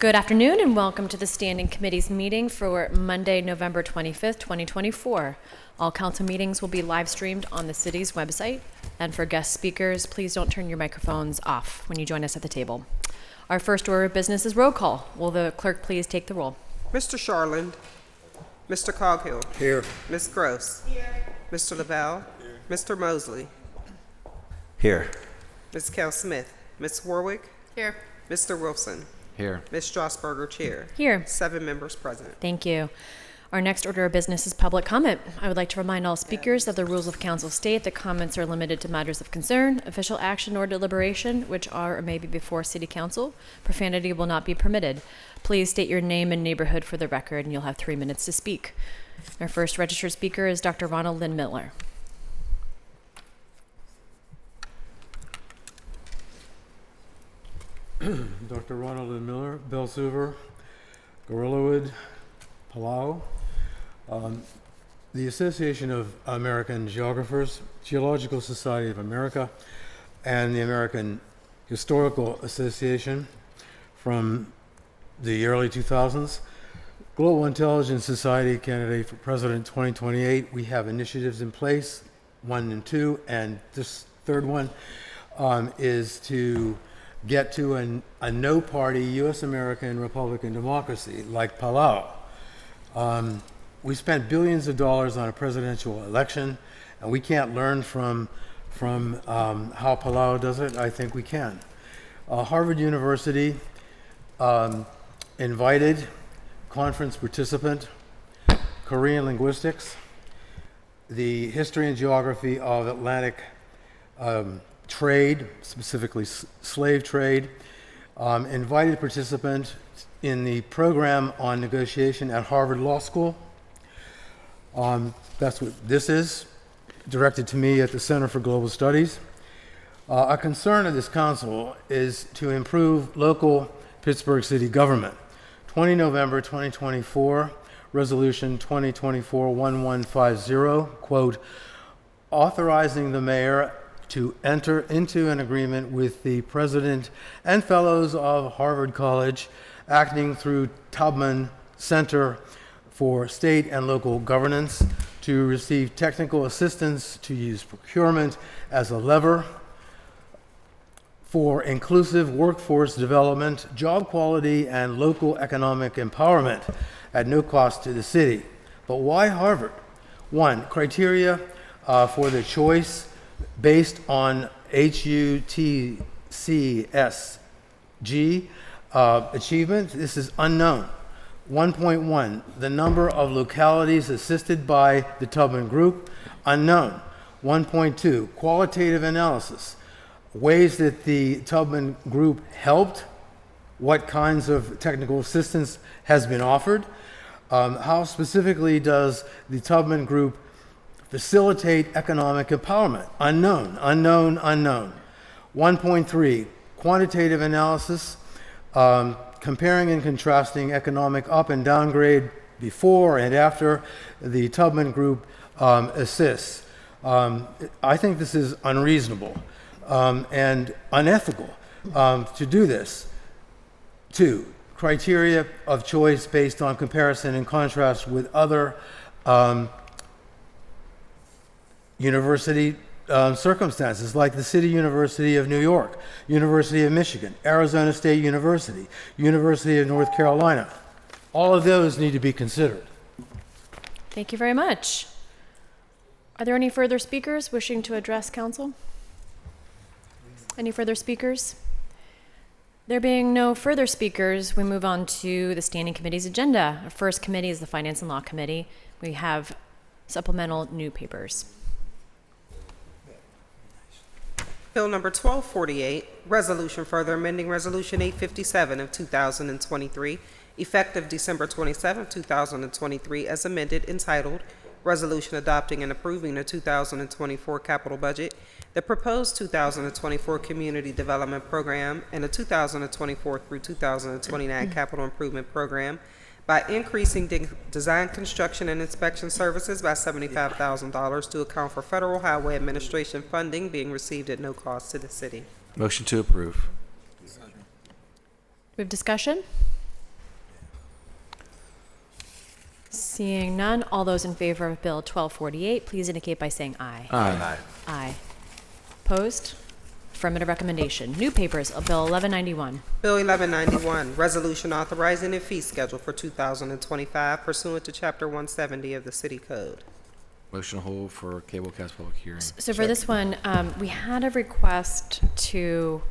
Good afternoon and welcome to the Standing Committee's meeting for Monday, November 25th, 2024. All council meetings will be live streamed on the city's website. And for guest speakers, please don't turn your microphones off when you join us at the table. Our first order of business is roll call. Will the clerk please take the roll? Mr. Charland. Mr. Coghill. Here. Ms. Gross. Here. Mr. LaBelle. Here. Mr. Mosley. Here. Ms. Kell-Smith. Ms. Warwick. Here. Mr. Wilson. Here. Ms. Strasburger, Chair. Here. 7 members present. Thank you. Our next order of business is public comment. I would like to remind all speakers that the rules of council state that comments are limited to matters of concern, official action, or deliberation, which are or may be before city council. Profanity will not be permitted. Please state your name and neighborhood for the record, and you'll have 3 minutes to speak. Our first registered speaker is Dr. Ronald Lynn Miller. Dr. Ronald Lynn Miller, Belsuver, Gorillawood, Palau. The Association of American Geographers, Geological Society of America, and the American Historical Association from the early 2000s. Global Intelligence Society candidate for President 2028. We have initiatives in place, 1 and 2, and this third one is to get to a no-party U.S. American Republican democracy like Palau. We spent billions of dollars on a presidential election, and we can't learn from how Palau does it. I think we can. Harvard University invited conference participant, Korean linguistics, the history and geography of Atlantic trade, specifically slave trade, invited participant in the program on negotiation at Harvard Law School. That's what this is, directed to me at the Center for Global Studies. A concern of this council is to improve local Pittsburgh city government. 20 November 2024, Resolution 2024-1150, quote, authorizing the mayor to enter into an agreement with the president and fellows of Harvard College, acting through Tubman Center for State and Local Governance, to receive technical assistance to use procurement as a lever for inclusive workforce development, job quality, and local economic empowerment at no cost to the city. But why Harvard? 1, criteria for the choice based on HUTCSG achievement. This is unknown. 1.1, the number of localities assisted by the Tubman Group, unknown. 1.2, qualitative analysis, ways that the Tubman Group helped, what kinds of technical assistance has been offered, how specifically does the Tubman Group facilitate economic empowerment, unknown, unknown, unknown. 1.3, quantitative analysis, comparing and contrasting economic up and downgrade before and after the Tubman Group assists. I think this is unreasonable and unethical to do this. 2, criteria of choice based on comparison and contrast with other university circumstances, like the City University of New York, University of Michigan, Arizona State University, University of North Carolina. All of those need to be considered. Thank you very much. Are there any further speakers wishing to address council? Any further speakers? There being no further speakers, we move on to the Standing Committee's agenda. Our first committee is the Finance and Law Committee. We have supplemental new papers. Bill number 1248, resolution further amending Resolution 857 of 2023, effective December 27, 2023, as amended, entitled Resolution Adopting and Approving the 2024 Capital Budget, the proposed 2024 Community Development Program, and the 2024 through 2029 Capital Improvement Program by increasing design, construction, and inspection services by $75,000 to account for Federal Highway Administration funding being received at no cost to the city. Motion to approve. We have discussion? Seeing none, all those in favor of Bill 1248, please indicate by saying aye. Aye. Aye. Opposed? Affirmative recommendation. New papers of Bill 1191. Bill 1191, resolution authorizing a fee schedule for 2025 pursuant to Chapter 170 of the City Code. Motion to hold for cablecast public hearing. So for this one, we had a request to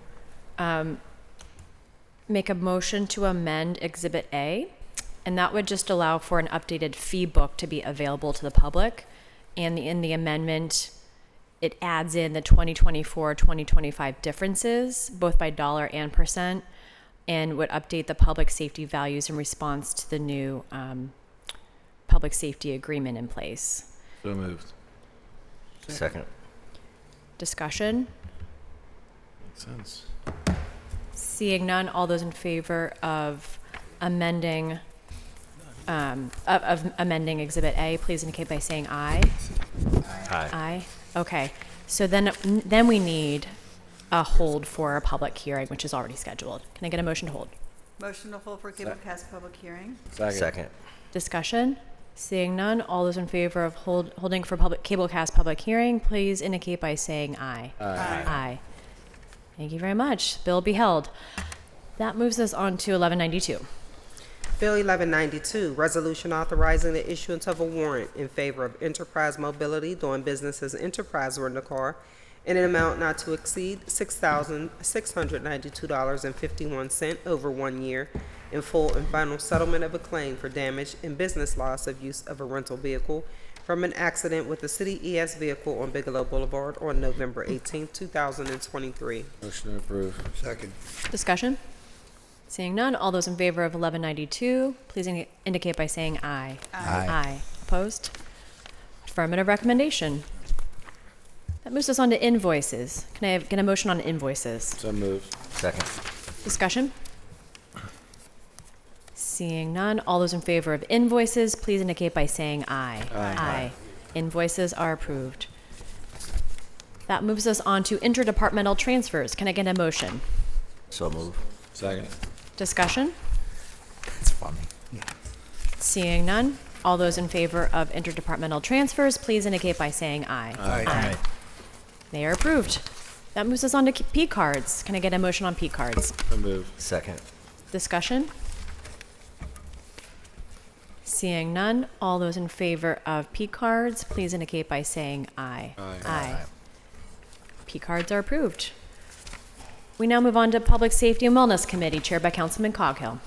make a motion to amend Exhibit A, and that would just allow for an updated fee book to be available to the public. And in the amendment, it adds in the 2024-2025 differences, both by dollar and percent, and would update the public safety values in response to the new public safety agreement in place. So moved. Second. Discussion? Makes sense. Seeing none, all those in favor of amending of amending Exhibit A, please indicate by saying aye. Aye. Aye. Okay. So then we need a hold for a public hearing, which is already scheduled. Can I get a motion to hold? Motion to hold for cablecast public hearing. Second. Discussion? Seeing none, all those in favor of holding for cablecast public hearing, please indicate by saying aye. Aye. Aye. Thank you very much. Bill be held. That moves us on to 1192. Bill 1192, resolution authorizing the issuance of a warrant in favor of Enterprise Mobility doing business as Enterprise Rent-A-Car in an amount not to exceed $6,692.51 over 1 year in full and final settlement of a claim for damage and business loss of use of a rental vehicle from an accident with a city ES vehicle on Bigelow Boulevard on November 18, 2023. Motion to approve. Second. Discussion? Seeing none, all those in favor of 1192, please indicate by saying aye. Aye. Aye. Opposed? Affirmative recommendation. That moves us on to invoices. Can I get a motion on invoices? So moved. Second. Discussion? Seeing none, all those in favor of invoices, please indicate by saying aye. Aye. Invoices are approved. That moves us on to interdepartmental transfers. Can I get a motion? So move. Second. Discussion? It's funny. Seeing none, all those in favor of interdepartmental transfers, please indicate by saying aye. Aye. They are approved. That moves us on to P cards. Can I get a motion on P cards? So moved. Second. Discussion? Seeing none, all those in favor of P cards, please indicate by saying aye. Aye. P cards are approved. We now move on to Public Safety and Wellness Committee, chaired by Councilman Coghill.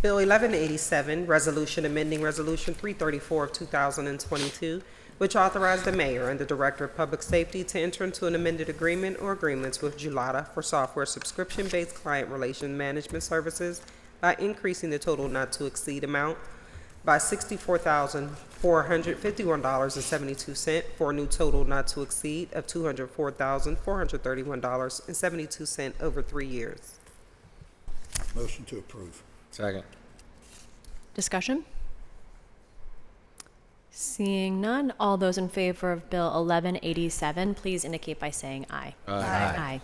Bill 1187, resolution amending Resolution 334 of 2022, which authorized the mayor and the director of public safety to enter into an amended agreement or agreements with Julata for software subscription-based client relation management services by increasing the total not to exceed amount by $64,451.72 for a new total not to exceed of $204,431.72 over 3 years. Motion to approve. Second. Discussion? Seeing none, all those in favor of Bill 1187, please indicate by saying aye. Aye.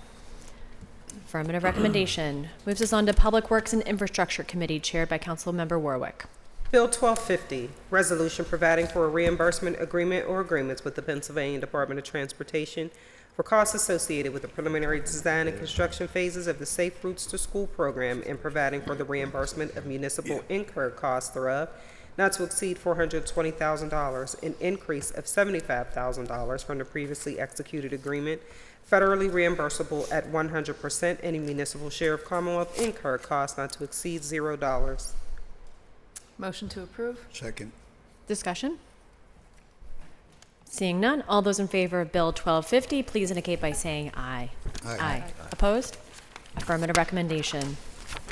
Affirmative recommendation. Moves us on to Public Works and Infrastructure Committee, chaired by Councilmember Warwick. Bill 1250, resolution providing for a reimbursement agreement or agreements with the Pennsylvania Department of Transportation for costs associated with the preliminary design and construction phases of the Safe Routes to School program and providing for the reimbursement of municipal incurred costs thereof, not to exceed $420,000, an increase of $75,000 from the previously executed agreement, federally reimbursable at 100%, any municipal share of Commonwealth incurred costs not to exceed $0. Motion to approve. Second. Discussion? Seeing none, all those in favor of Bill 1250, please indicate by saying aye. Aye. Opposed? Affirmative recommendation.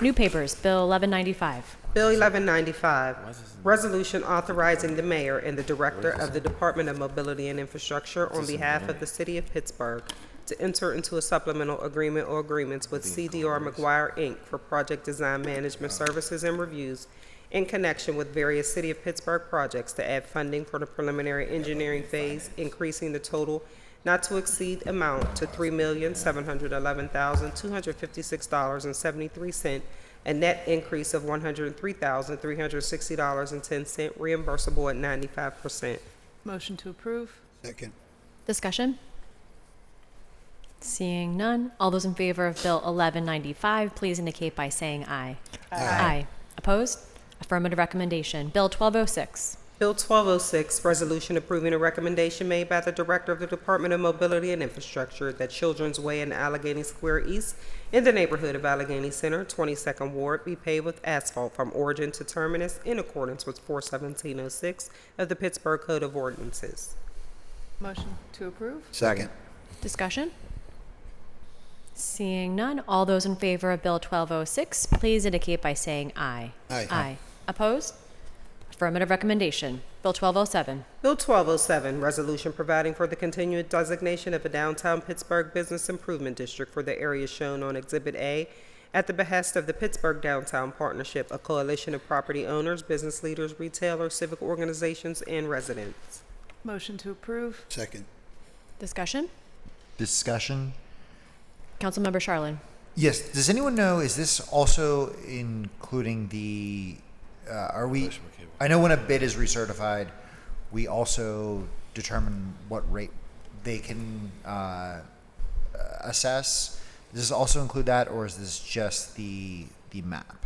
New papers, Bill 1195. Bill 1195, resolution authorizing the mayor and the director of the Department of Mobility and Infrastructure on behalf of the city of Pittsburgh to enter into a supplemental agreement or agreements with CDR McGuire, Inc. for project design management services and reviews in connection with various City of Pittsburgh projects to add funding for the preliminary engineering phase, increasing the total not to exceed amount to $3,711,256.73 a net increase of $103,360.10, reimbursable at 95%. Motion to approve. Second. Discussion? Seeing none, all those in favor of Bill 1195, please indicate by saying aye. Aye. Opposed? Affirmative recommendation. Bill 1206. Bill 1206, resolution approving a recommendation made by the Director of the Department of Mobility and Infrastructure that Children's Way in Allegheny Square East in the neighborhood of Allegheny Center, 22nd Ward, be paved with asphalt from origin to terminus in accordance with 41706 of the Pittsburgh Code of Ordinances. Motion to approve. Second. Discussion? Seeing none, all those in favor of Bill 1206, please indicate by saying aye. Aye. Opposed? Affirmative recommendation. Bill 1207. Bill 1207, resolution providing for the continued designation of a downtown Pittsburgh Business Improvement District for the areas shown on Exhibit A at the behest of the Pittsburgh Downtown Partnership, a coalition of property owners, business leaders, retailers, civic organizations, and residents. Motion to approve. Second. Discussion? Discussion. Councilmember Charlin. Yes. Does anyone know? Is this also including the? Are we? I know when a bid is recertified, we also determine what rate they can assess. Does this also include that, or is this just the map?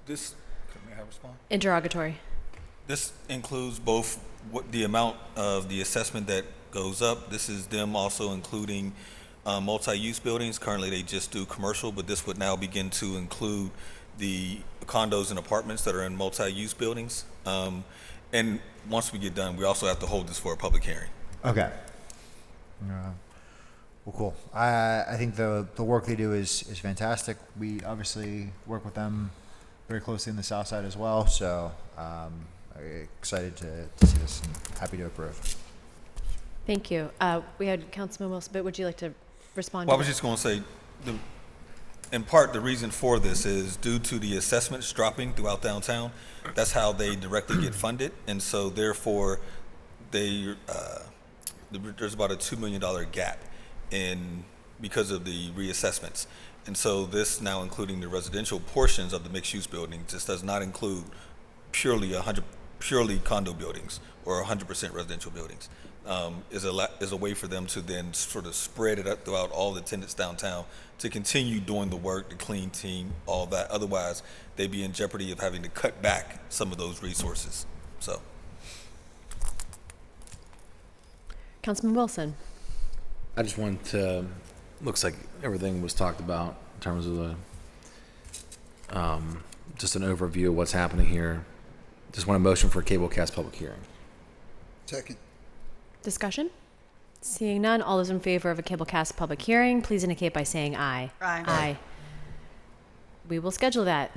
This, may I respond? Interrogatory. This includes both what the amount of the assessment that goes up. This is them also including multi-use buildings. Currently, they just do commercial, but this would now begin to include the condos and apartments that are in multi-use buildings. And once we get done, we also have to hold this for a public hearing. Okay. Well, cool. I think the work they do is fantastic. We obviously work with them very closely in the South Side as well. So excited to see this and happy to approve. Thank you. We had Councilman Wilson, but would you like to respond? Well, I to was just going to say, in part, the reason for this is due to the assessments dropping throughout downtown. That's how they directly get funded, and so therefore, there's about a $2 million gap because of the reassessments. And so this now including the residential portions of the mixed-use building, just does not include purely condo buildings or 100% residential buildings. Is a way for them to then sort of spread it up throughout all the tenants downtown to continue doing the work, the clean team, all that. Otherwise, they'd be in jeopardy of having to cut back some of those resources. So, Councilman Wilson. I just wanted to, looks like everything was talked about in terms of the, just an overview of what's happening here. Just want a motion for a cablecast public hearing. Second. Discussion? Seeing none, all those in favor of a cablecast public hearing, please indicate by saying aye. Aye. We will schedule that.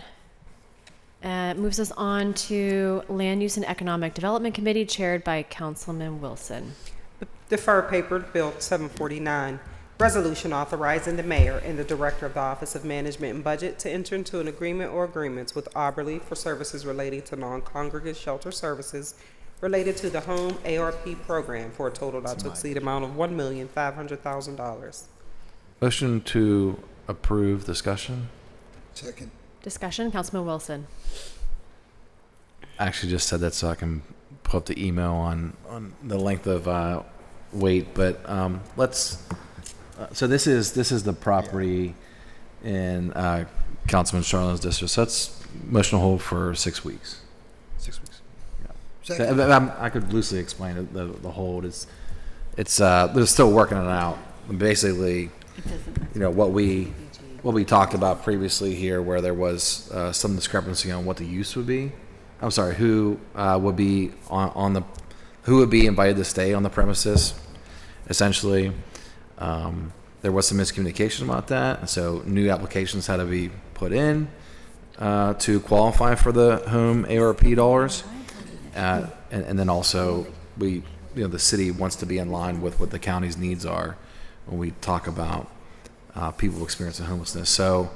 Moves us on to Land Use and Economic Development Committee, chaired by Councilman Wilson. Deferred paper, Bill 749, resolution authorizing the mayor and the director of the Office of Management and Budget to enter into an agreement or agreements with Auberly for services relating to non-congregate shelter services related to the Home ARP program for a total not to exceed amount of $1,500,000. Motion to approve. Discussion. Second. Discussion, Councilman Wilson. I actually just said that so I can pull up the email on the length of wait, but let's. So this is the property in Councilman Charlin's district. So that's motion to hold for 6 weeks. 6 weeks. Second. I could loosely explain it. The hold is, they're still working it out. Basically, what we talked about previously here, where there was some discrepancy on what the use would be. I'm sorry, who would be who would be invited to stay on the premises. Essentially, there was some miscommunication about that, and so new applications had to be put in to qualify for the home ARP dollars. And then also the city wants to be in line with what the county's needs are when we talk about people experiencing homelessness. So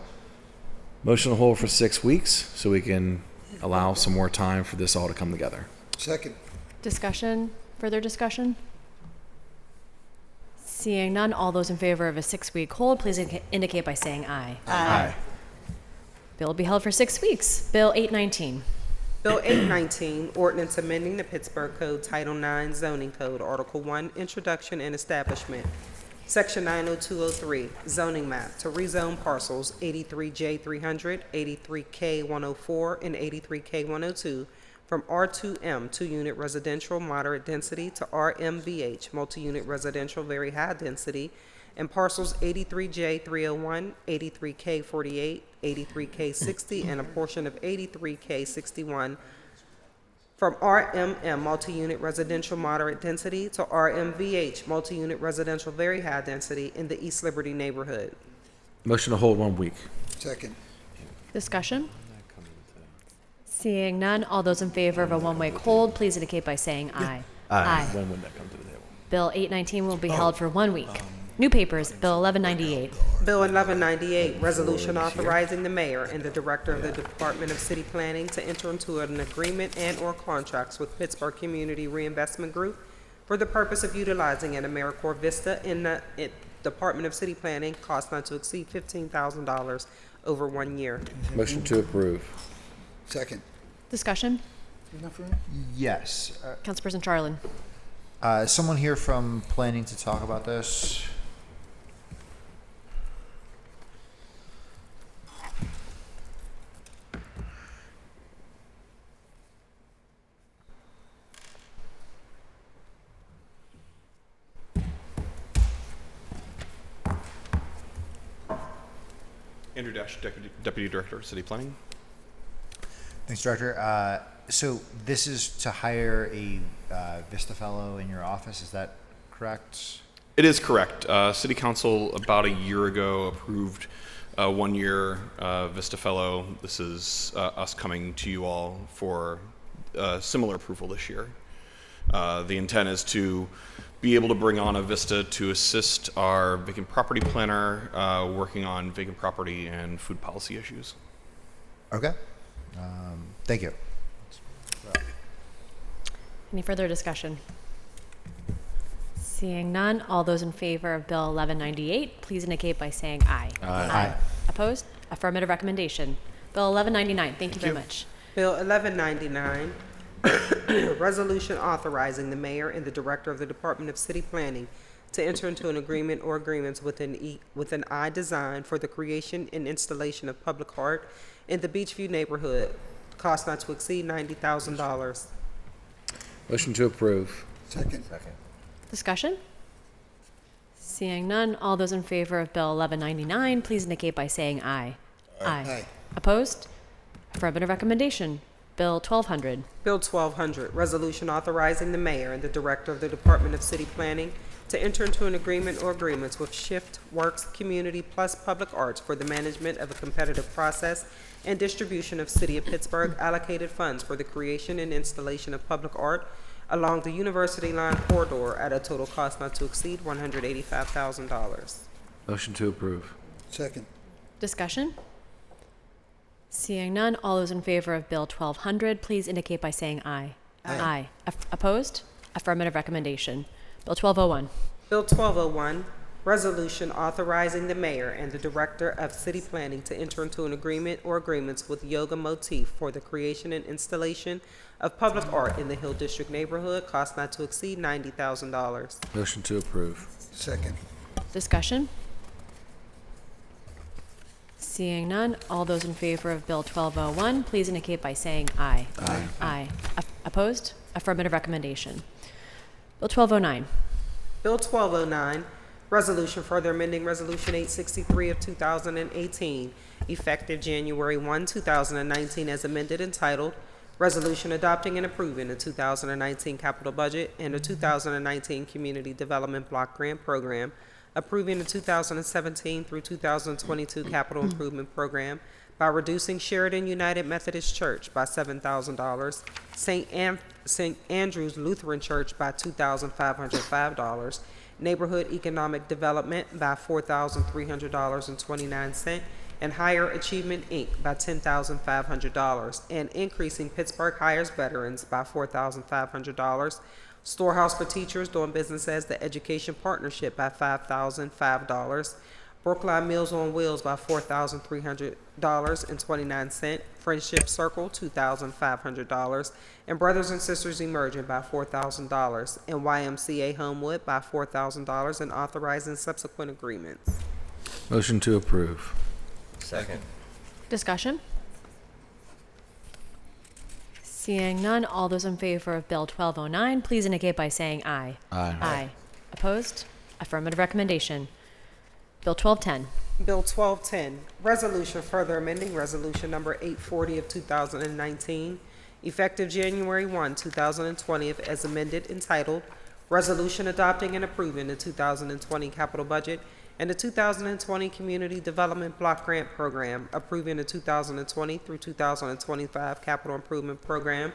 motion to hold for 6 weeks so we can allow some more time for this all to come together. Second. Discussion, further discussion? Seeing none, all those in favor of a 6-week hold, please indicate by saying aye. Aye. Bill will be held for 6 weeks. Bill 819. Bill 819, ordinance amending the Pittsburgh Code Title 9 Zoning Code, Article 1, Introduction and Establishment, Section 90203, zoning map, to rezone parcels 83J300, 83K104, and 83K102 from R2M 2-unit residential moderate density to RMVH multi-unit residential very high density, and parcels 83J301, 83K48, 83K60, and a portion of 83K61 from RMM multi-unit residential moderate density to RMVH multi-unit residential very high density in the East Liberty neighborhood. Motion to hold 1 week. Second. Discussion? Seeing none, all those in favor of a one-week hold, please indicate by saying aye. Aye. When would that come to the table? Bill 819 will be held for 1 week. New papers, Bill 1198. Bill 1198, resolution authorizing the mayor and the director of the Department of City Planning to enter into an agreement and/or contracts with Pittsburgh Community Reinvestment Group for the purpose of utilizing an AmeriCorps Vista in the Department of City Planning, cost not to exceed $15,000 over 1 year. Motion to approve. Second. Discussion? Yes. Councilperson Charlin. Is someone here from planning to talk about this? Andrew Dash, Deputy Director of City Planning. Thanks, Director. So this is to hire a Vista Fellow in your office, is that correct? It is correct. City Council about a year ago approved a 1-year Vista Fellow. This is us coming to you all for similar approval this year. The intent is to be able to bring on a Vista to assist our vacant property planner working on vacant property and food policy issues. Okay. Thank you. Any further discussion? Seeing none, all those in favor of Bill 1198, please indicate by saying aye. Aye. Opposed? Affirmative recommendation. Bill 1199, thank you very much. Bill 1199, resolution authorizing the mayor and the director of the Department of City Planning to enter into an agreement or agreements with an iDesign for the creation and installation of public art in the Beachview neighborhood, cost not to exceed $90,000. Motion to approve. Second. Discussion? Seeing none, all those in favor of Bill 1199, please indicate by saying aye. Aye. Opposed? Affirmative recommendation. Bill 1200. Bill 1200, resolution authorizing the mayor and the director of the Department of City Planning to enter into an agreement or agreements with Shift Works Community Plus Public Arts for the management of a competitive process and distribution of City of Pittsburgh allocated funds for the creation and installation of public art along the University Line corridor at a total cost not to exceed $185,000. Motion to approve. Second. Discussion? Seeing none, all those in favor of Bill 1200, please indicate by saying aye. Aye. Opposed? Affirmative recommendation. Bill 1201. Bill 1201, resolution authorizing the mayor and the director of city planning to enter into an agreement or agreements with Yoga Motif for the creation and installation of public art in the Hill District neighborhood, cost not to exceed $90,000. Motion to approve. Second. Discussion? Seeing none, all those in favor of Bill 1201, please indicate by saying aye. Aye. Opposed? Affirmative recommendation. Bill 1209. Bill 1209, resolution further amending Resolution 863 of 2018, effective January 1, 2019, as amended, entitled Resolution Adopting and Approving the 2019 Capital Budget and the 2019 Community Development Block Grant Program, approving the 2017 through 2022 Capital Improvement Program by reducing Sheridan United Methodist Church by $7,000, St. Andrew's Lutheran Church by $2,505, Neighborhood Economic Development by $4,300.29, and Higher Achievement, Inc. by $10,500, and increasing Pittsburgh Hires Veterans by $4,500, Storehouse for Teachers doing business as the Education Partnership by $5,005, Brookline Meals on Wheels by $4,300.29, Friendship Circle $2,500, and Brothers and Sisters Emerging by $4,000, and YMCA Homewood by $4,000, and authorizing subsequent agreements. Motion to approve. Second. Discussion? Seeing none, all those in favor of Bill 1209, please indicate by saying aye. Aye. Aye. Opposed? Affirmative recommendation. Bill 1210. Bill 1210, resolution further amending Resolution Number 840 of 2019, effective January 1, 2020, as amended, entitled, Resolution Adopting and Approving the 2020 Capital Budget and the 2020 Community Development Block Grant Program, approving the 2020 through 2025 Capital Improvement Program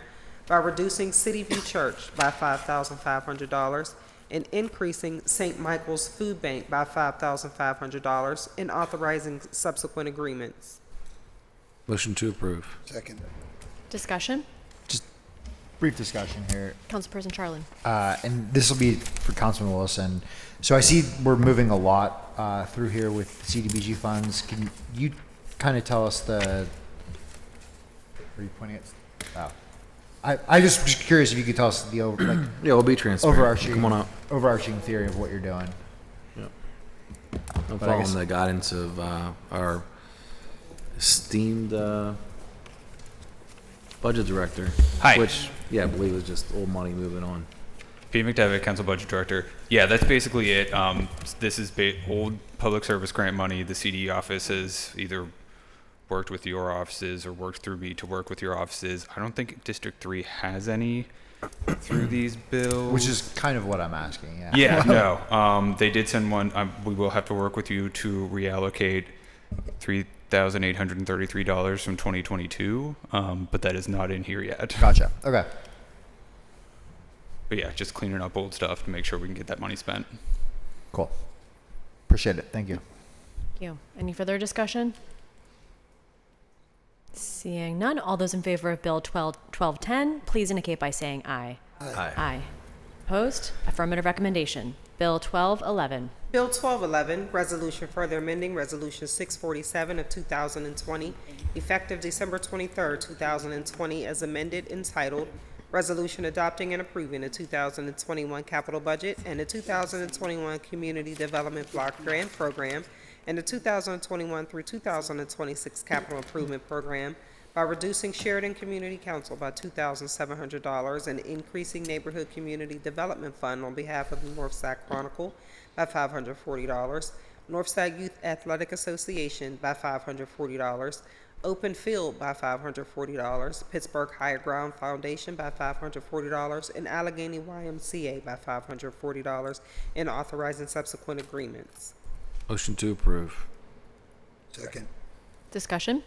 by reducing City View Church by $5,500 and increasing St. Michael's Food Bank by $5,500 and authorizing subsequent agreements. Motion to approve. Second. Discussion? Brief discussion here. Councilperson Charlin. And this will be for Councilman Wilson. So I see we're moving a lot through here with CDBG funds. Can you kind of tell us the? Are you pointing at? Oh. I just curious if you could tell us the Yeah, we'll be transparent. overarching Come on up. overarching theory of what you're doing. I'm But I following guess- the guidance of our esteemed budget director. Hi. Which, yeah, I believe is just old money moving on. Pete McDevitt, Council Budget Director. Yeah, that's basically it. This is old public service grant money. The CD office has either worked with your offices or worked through me to work with your offices. I don't think District 3 has any through these bills. Which is kind of what I'm asking. Yeah. Yeah, no. They did send one. We will have to work with you to reallocate $3,833 from 2022, but that is not in here yet. Gotcha. Okay. But yeah, just cleaning up old stuff to make sure we can get that money spent. Cool. Appreciate it. Thank you. Thank you. Any further discussion? Seeing none, all those in favor of Bill 1210, please indicate by saying aye. Aye. Aye. Opposed? Affirmative recommendation. Bill 1211. Bill 1211, resolution further amending Resolution 647 of 2020, effective December 23, 2020, as amended, entitled, Resolution Adopting and Approving the 2021 Capital Budget and the 2021 Community Development Block Grant Program and the 2021 through 2026 Capital Improvement Program by reducing Sheridan Community Council by $2,700 and increasing Neighborhood Community Development Fund on behalf of the Northside Chronicle by $540, Northside Youth Athletic Association by $540, Open Field by $540, Pittsburgh Higher Ground Foundation by $540, and Allegheny YMCA by $540, and authorizing subsequent agreements. Motion to approve. Second. Discussion?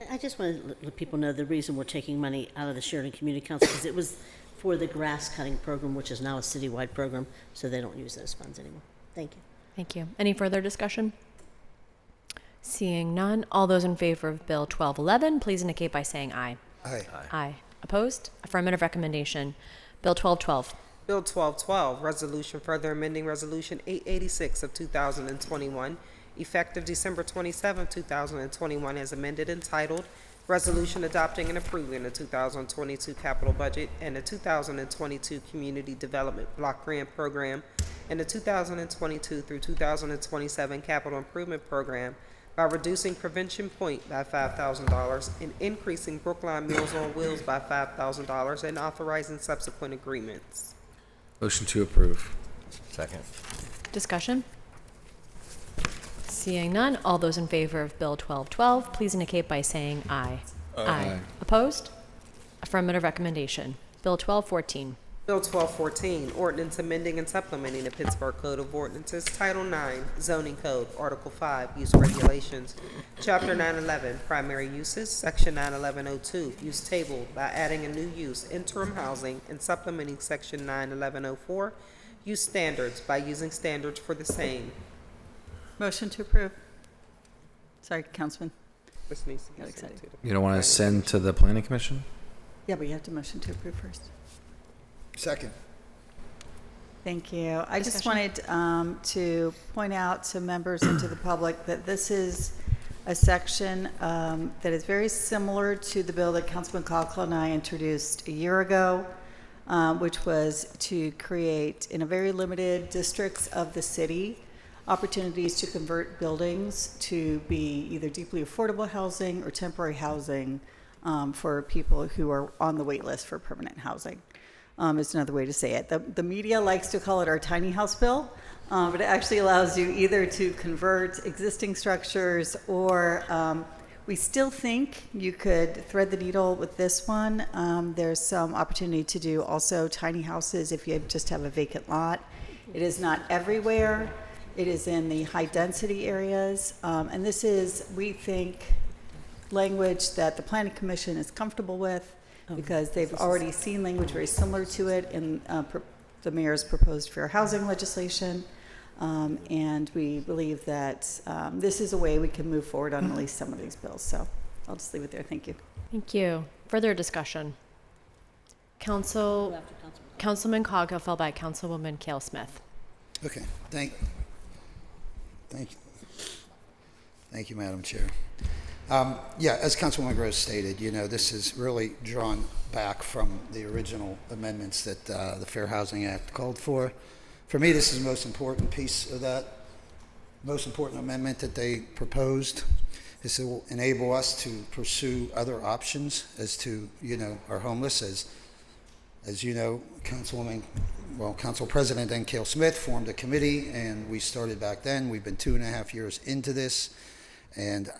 I just want to let people know the reason we're taking money out of the Sheridan Community Council, because it was for the grass cutting program, which is now a citywide program, so they don't use those funds anymore. Thank you. Thank you. Any further discussion? Seeing none, all those in favor of Bill 1211, please indicate by saying aye. Aye. Aye. Opposed? Affirmative recommendation. Bill 1212. Bill 1212, resolution further amending Resolution 886 of 2021, effective December 27, 2021, as amended, entitled, Resolution Adopting and Approving the 2022 Capital Budget and the 2022 Community Development Block Grant Program and the 2022 through 2027 Capital Improvement Program by reducing Prevention Point by $5,000 and increasing Brookline Meals on Wheels by $5,000 and authorizing subsequent agreements. Motion to approve. Second. Discussion? Seeing none, all those in favor of Bill 1212, please indicate by saying aye. Aye. Opposed? Affirmative recommendation. Bill 1214. Bill 1214, ordinance amending and supplementing the Pittsburgh Code of Ordinances, Title 9, Zoning Code, Article 5, Use Regulations, Chapter 911, Primary Uses, Section 91102, Use Table, by adding a new use, interim housing, and supplementing Section 91104, Use Standards, by using standards for the same. Motion to approve. Sorry, Councilman. This needs to be Got sent excited. to the- You don't want to send to the planning commission? Yeah, but you have to motion to approve first. Second. Thank you. I just wanted to point out to members and to the public that this is a section that is very similar to the bill that Councilman Coughlin and I introduced a year ago, which was to create, in a very limited districts of the city, opportunities to convert buildings to be either deeply affordable housing or temporary housing for people who are on the wait list for permanent housing. Is another way to say it. The media likes to call it our tiny house bill, but it actually allows you either to convert existing structures or we still think you could thread the needle with this one. There's some opportunity to do also tiny houses if you just have a vacant lot. It is not everywhere. It is in the high density areas. And this is, we think, language that the Planning Commission is comfortable with, because they've already seen language very similar to it in the mayor's proposed fair housing legislation. And we believe that this is a way we can move forward on at least some of these bills. So I'll just leave it there. Thank you. Thank you. Further discussion. Councilman Coghill, followed by Councilwoman Cale Smith. Okay, thank you, Madam Chair. Yeah, as Councilwoman Gross stated, you know, this is really drawn back from the original amendments that the Fair Housing Act called for. For me, this is the most important piece of that, most important amendment that they proposed. This will enable us to pursue other options as to, you know, our homeless. As you know, Council President then Cale Smith formed a committee, and we started back then. We've been 2.5 years into this, and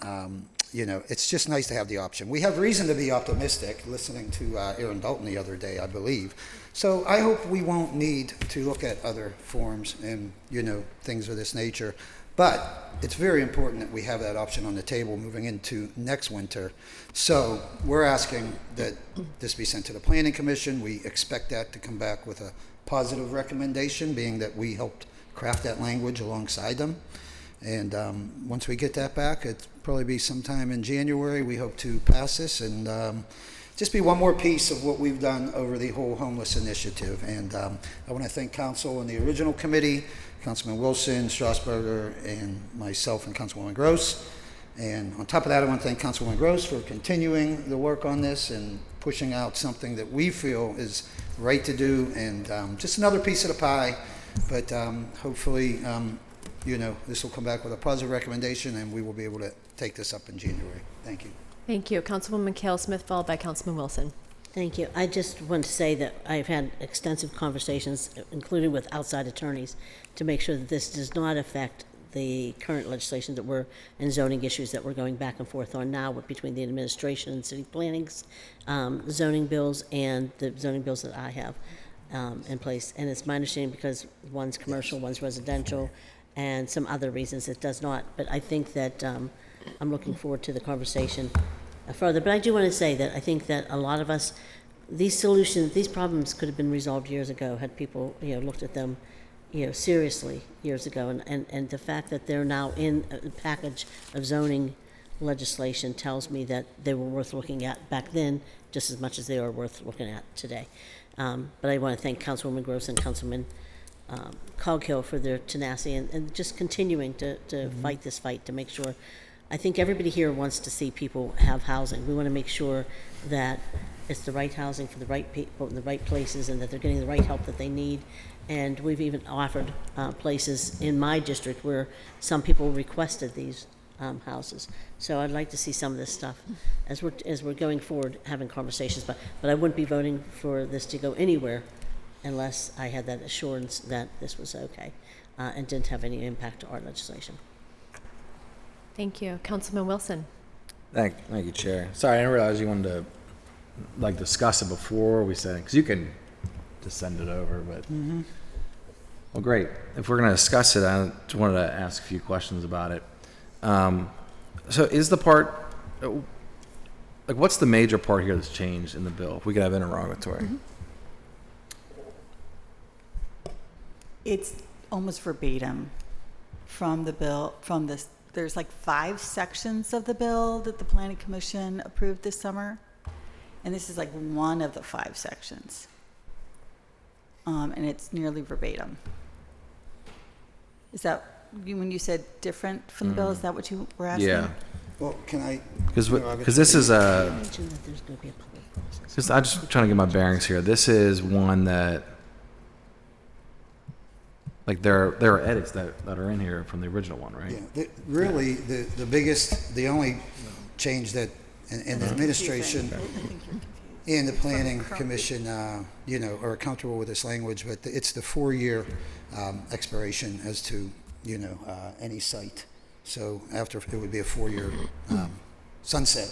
you know, it's just nice to have the option. We have reason to be optimistic, listening to Aaron Dalton the other day, I believe. So I hope we won't need to look at other forms and, you know, things of this nature. But it's very important that we have that option on the table moving into next winter. So we're asking that this be sent to the Planning Commission. We expect that to come back with a positive recommendation, being that we helped craft that language alongside them. And once we get that back, it'll probably be sometime in January. We hope to pass this and just be one more piece of what we've done over the whole homeless initiative. And I want to thank council and the original committee, Councilman Wilson, Strasburger, and myself and Councilwoman Gross. And on top of that, I want to thank Councilwoman Gross for continuing the work on this and pushing out something that we feel is right to do, and just another piece of the pie. But hopefully, you know, this will come back with a positive recommendation, and we will be able to take this up in January. Thank you. Thank you. Councilwoman Cale Smith, followed by Councilman Wilson. Thank you. I just want to say that I've had extensive conversations, including with outside attorneys, to make sure that this does not affect the current legislation that we're, and zoning issues that we're going back and forth on now between the administration and city planning's zoning bills and the zoning bills that I have in place. And it's my understanding, because one's commercial, one's residential, and some other reasons it does not. But I think that I'm looking forward to the conversation further. But I do want to say that I think that a lot of us, these solutions, these problems could have been resolved years ago had people, you know, looked at them, you know, seriously years ago. And the fact that they're now in a package of zoning legislation tells me that they were worth looking at back then just as much as they are worth looking at today. But I want to thank Councilwoman Gross and Councilman Coghill for their tenacity and just continuing to fight this fight to make sure. I think everybody here wants to see people have housing. We want to make sure that it's the right housing for the right people in the right places, and that they're getting the right help that they need. And we've even offered places in my district where some people requested these houses. So I'd like to see some of this stuff as we're going forward, having conversations. But I wouldn't be voting for this to go anywhere unless I had that assurance that this was okay and didn't have any impact to our legislation. Thank you. Councilman Wilson. Thank you, Chair. Sorry, I didn't realize you wanted to like discuss it before we said it, because you can just send it over. But well, great. If we're going to discuss it, I just wanted to ask a few questions about it. So, is the part like what's the major part here that's changed in the bill? If we could have interrogatory. It's almost verbatim from the bill, from this. There's like 5 sections of the bill that the Planning Commission approved this summer, and this is like one of the 5 sections. and it's nearly verbatim. Is that, when you said different from the bill, is that what you were asking? Yeah, Well, can I? because this is a, Mention that there's going to be a public process. because I'm just trying to get my bearings here. This is one that, like, there are edits that are in here from the original one, right? Yeah, really, the biggest, the only change that, in the administration and the planning commission, are comfortable with this language, but it's the 4-year expiration as to, any site. So after, it would be a 4-year sunset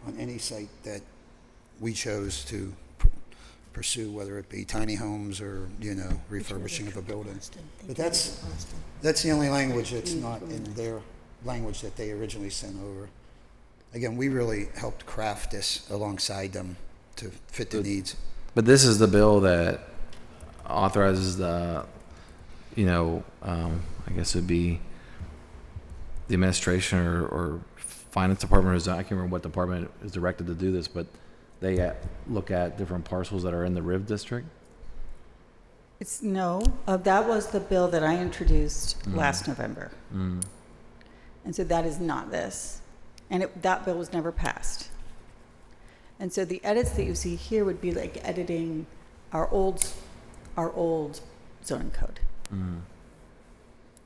on any site that we chose to pursue, whether it be tiny homes or, refurbishing of a building. But that's the only language that's not in their language that they originally sent over. Again, we really helped craft this alongside them to fit the needs. But this is the bill that authorizes the, I guess it would be the administration or finance department, or I can't remember what department is directed to do this, but they look at different parcels that are in the RIV district. That was the bill that I introduced last November. And so that is not this. And that bill was never passed. And so the edits that you see here would be like editing our old zoning code.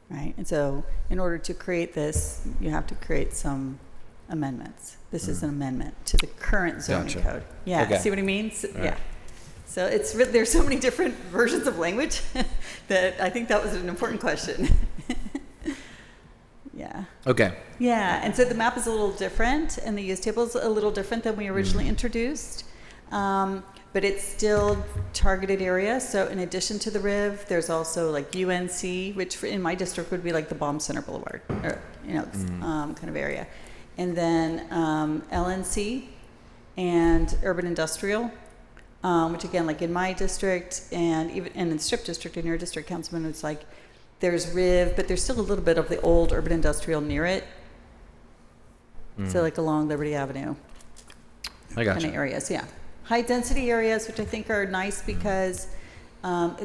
Right? And so in order to create this, you have to create some amendments. This is an amendment to the current zoning Gotcha. code. Yeah, Okay. see what I mean? So, All yeah. right. So there's so many different versions of language that I think that was an important question. Yeah. Okay. Yeah, and so the map is a little different, and the use table is a little different than we originally introduced. But it's still targeted area. So in addition to the RIV, there's also like UNC, which in my district would be like the Bomb Center Boulevard, or kind of area, and then LNC and urban industrial, which again, like in my district and even in the Strip district in your district, Councilman, it's like there's RIV, but there's still a little bit of the old urban industrial near it. So like along Liberty Avenue. I got Kind you. of areas, yeah. High density areas, which I think are nice because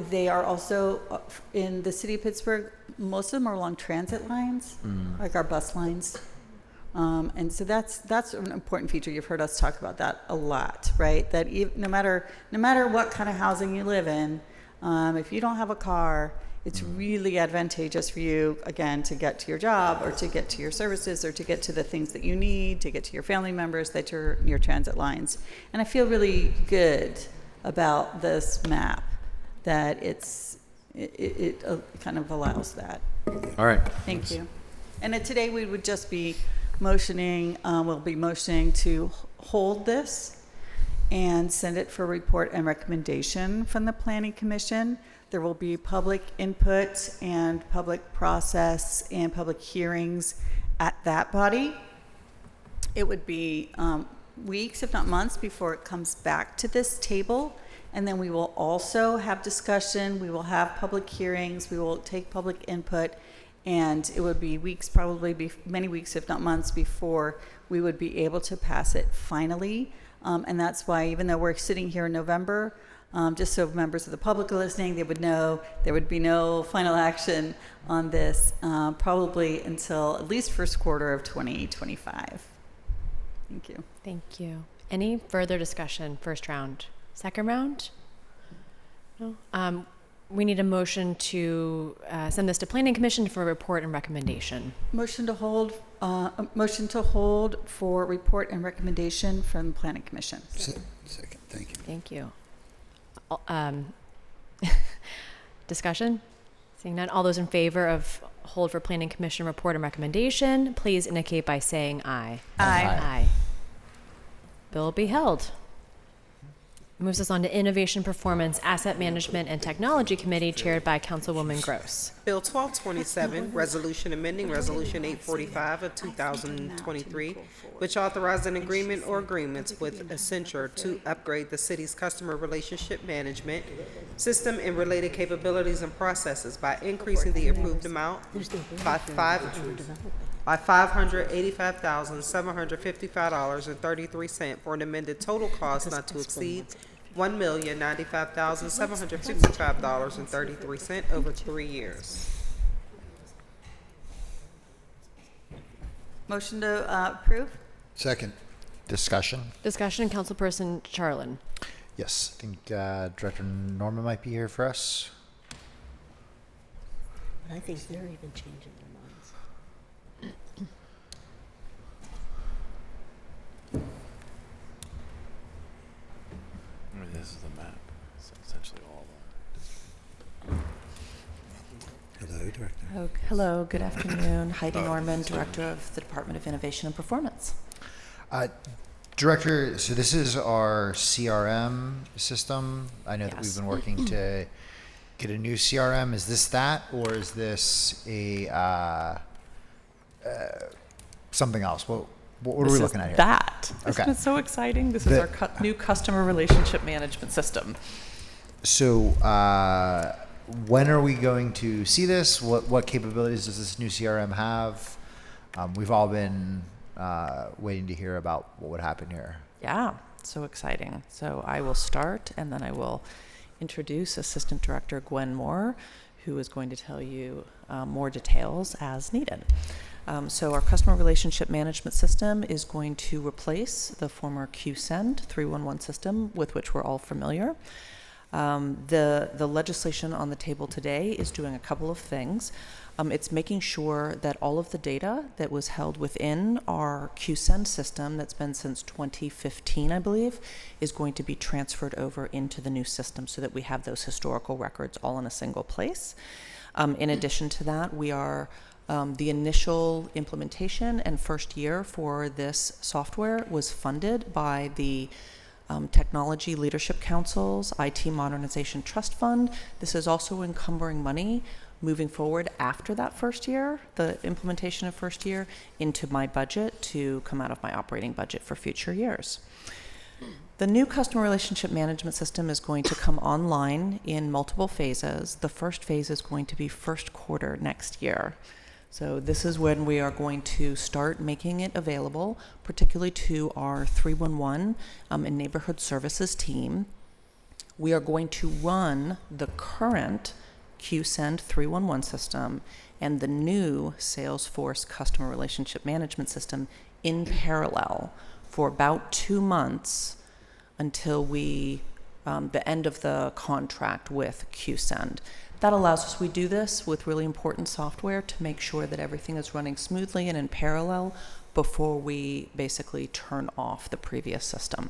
they are also in the city of Pittsburgh. Most of them are along transit lines, like our bus lines. And so that's an important feature. You've heard us talk about that a lot, right? That no matter what kind of housing you live in, if you don't have a car, it's really advantageous for you, again, to get to your job or to get to your services or to get to the things that you need, to get to your family members, that you're near transit lines. And I feel really good about this map, that it kind of allows that. All right. Thank you. And today we would just be motioning, we'll be motioning to hold this and send it for report and recommendation from the Planning Commission. There will be public input and public process and public hearings at that body. It would be weeks, if not months, before it comes back to this table. And then we will also have discussion. We will have public hearings. We will take public input. And it would be weeks, probably many weeks, if not months, before we would be able to pass it finally. And that's why, even though we're sitting here in November, just so members of the public are listening, they would know there would be no final action on this probably until at least first quarter of 2025. Thank you. Thank you. Any further discussion? First round. Second round? No? We need a motion to send this to Planning Commission for report and recommendation. Motion to hold for report and recommendation from the Planning Commission. Second, thank you. Thank you. Discussion? Seeing none, all those in favor of hold for Planning Commission report and recommendation, please indicate by saying aye. Aye. Aye. Bill will be held. Moves us on to Innovation, Performance, Asset Management, and Technology Committee, chaired by Councilwoman Gross. Bill 1227, Resolution amending Resolution 845 of 2023, which authorized an agreement or agreements with Accenture to upgrade the city's customer relationship management system and related capabilities and processes by increasing the approved amount by $585,755.33 for an amended total cost not to exceed $1,095,755.33 over 3 years. Motion to approve? Second. Discussion? Discussion, Councilperson Charlin. Yes, I think Director Norman might be here for us. But I think they're even changing their minds. This is the map. It's essentially all of Hello, Director. Hello, good afternoon. Heidi Norman, Director of the Department of Innovation and Performance. Director, so this is our CRM system. I know that we've Yes. been working to get a new CRM. Is this that, or is this a something else? What are we looking at here? That. Isn't Okay. it so exciting? This is our new customer relationship management system. So, when are we going to see this? What capabilities does this new CRM have? We've all been waiting to hear about what would happen here. Yeah, so exciting. So I will start, and then I will introduce Assistant Director Gwen Moore, who is going to tell you more details as needed. So our customer relationship management system is going to replace the former QSend 311 system with which we're all familiar. The legislation on the table today is doing a couple of things. It's making sure that all of the data that was held within our QSend system that's been since 2015, I believe, is going to be transferred over into the new system so that we have those historical records all in a single place. In addition to that, we are the initial implementation and first year for this software was funded by the Technology Leadership Council's IT Modernization Trust Fund. This is also encumbering money moving forward after that first year, the implementation of first year, into my budget to come out of my operating budget for future years. The new customer relationship management system is going to come online in multiple phases. The first phase is going to be first quarter next year. So this is when we are going to start making it available, particularly to our 311 and neighborhood services team. We are going to run the current QSend 311 system and the new Salesforce customer relationship management system in parallel for about 2 months until we the end of the contract with QSend. That allows us, we do this with really important software to make sure that everything is running smoothly and in parallel before we basically turn off the previous system.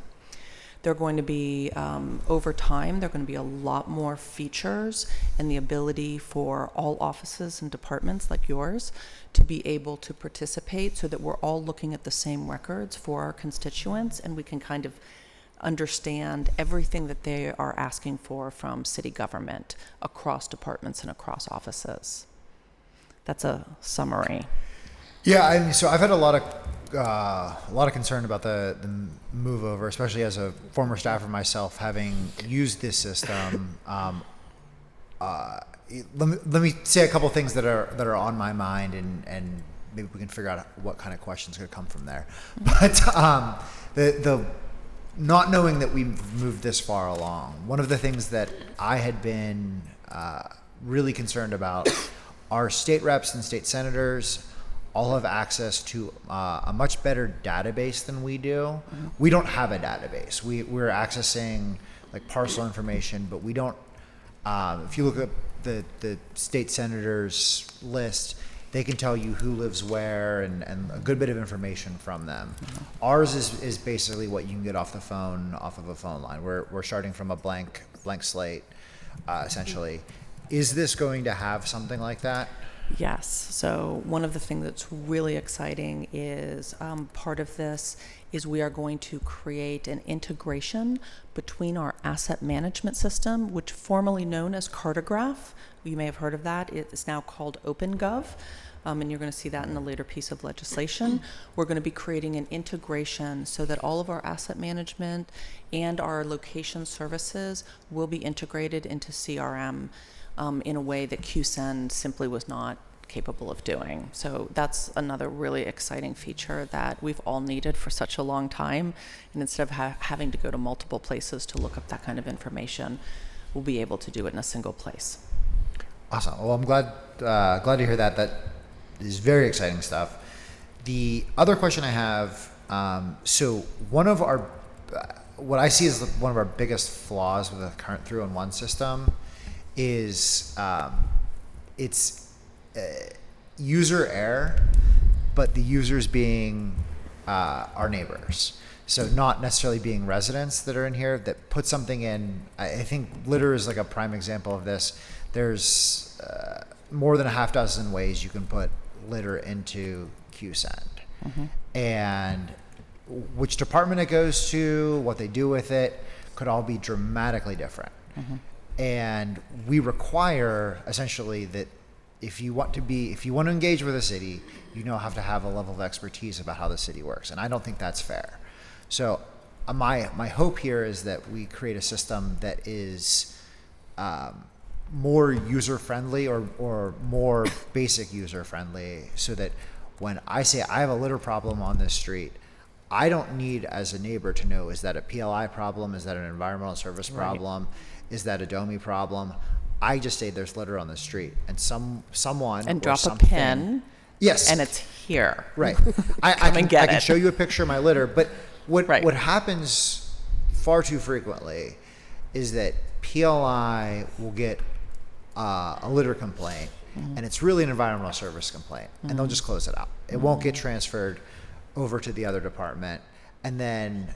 They're going to be, over time, there are going to be a lot more features and the ability for all offices and departments like yours to be able to participate so that we're all looking at the same records for our constituents and we can kind of understand everything that they are asking for from city government across departments and across offices. That's a summary. Yeah, I mean, so I've had a lot of concern about the move over, especially as a former staffer myself, having used this system. Let me say a couple things that are on my mind, and maybe we can figure out what kind of questions could come from there. But the not knowing that we've moved this far along, one of the things that I had been really concerned about, our state reps and state senators all have access to a much better database than we do. Mm-hmm. We don't have a database. We're accessing like parcel information, but we don't. If you look at the state senators list, they can tell you who lives where and a good bit of information from them. Mm-hmm. Ours is basically what you can get off the phone, off of a phone line. We're starting from a blank slate, essentially. Is this going to have something like that? Yes. So one of the things that's really exciting is part of this is we are going to create an integration between our asset management system, which formerly known as Cartograph. You may have heard of that. It's now called OpenGov. And you're going to see that in a later piece of legislation. We're going to be creating an integration so that all of our asset management and our location services will be integrated into CRM in a way that QSend simply was not capable of doing. So that's another really exciting feature that we've all needed for such a long time. And instead of having to go to multiple places to look up that kind of information, we'll be able to do it in a single place. Awesome. Well, I'm glad to hear that. That is very exciting stuff. The other question I have, so one of our, what I see as one of our biggest flaws with the current 3-in-1 system is it's user error, but the users being our neighbors. So not necessarily being residents that are in here that put something in. I think litter is like a prime example of this. There's more than a half dozen ways you can put litter into QSend. And which department it goes to, what they do with it, could all be dramatically different. And we require essentially that if you want to engage with a city, you have to have a level of expertise about how the city works. And I don't think that's fair. So my hope here is that we create a system that is more user-friendly or more basic user-friendly, so that when I say I have a litter problem on this street, I don't need as a neighbor to know, is that a PLI problem? Is that an environmental service problem? Is that a DOMI problem? I just say there's litter on the street, and someone And or drop something, a pin. Yes. And it's here. Right. I can it. show you a picture of my litter, but what happens far too frequently is that PLI will get a litter complaint, and it's really an environmental service complaint, and they'll just close it out. It won't get transferred over to the other department, and then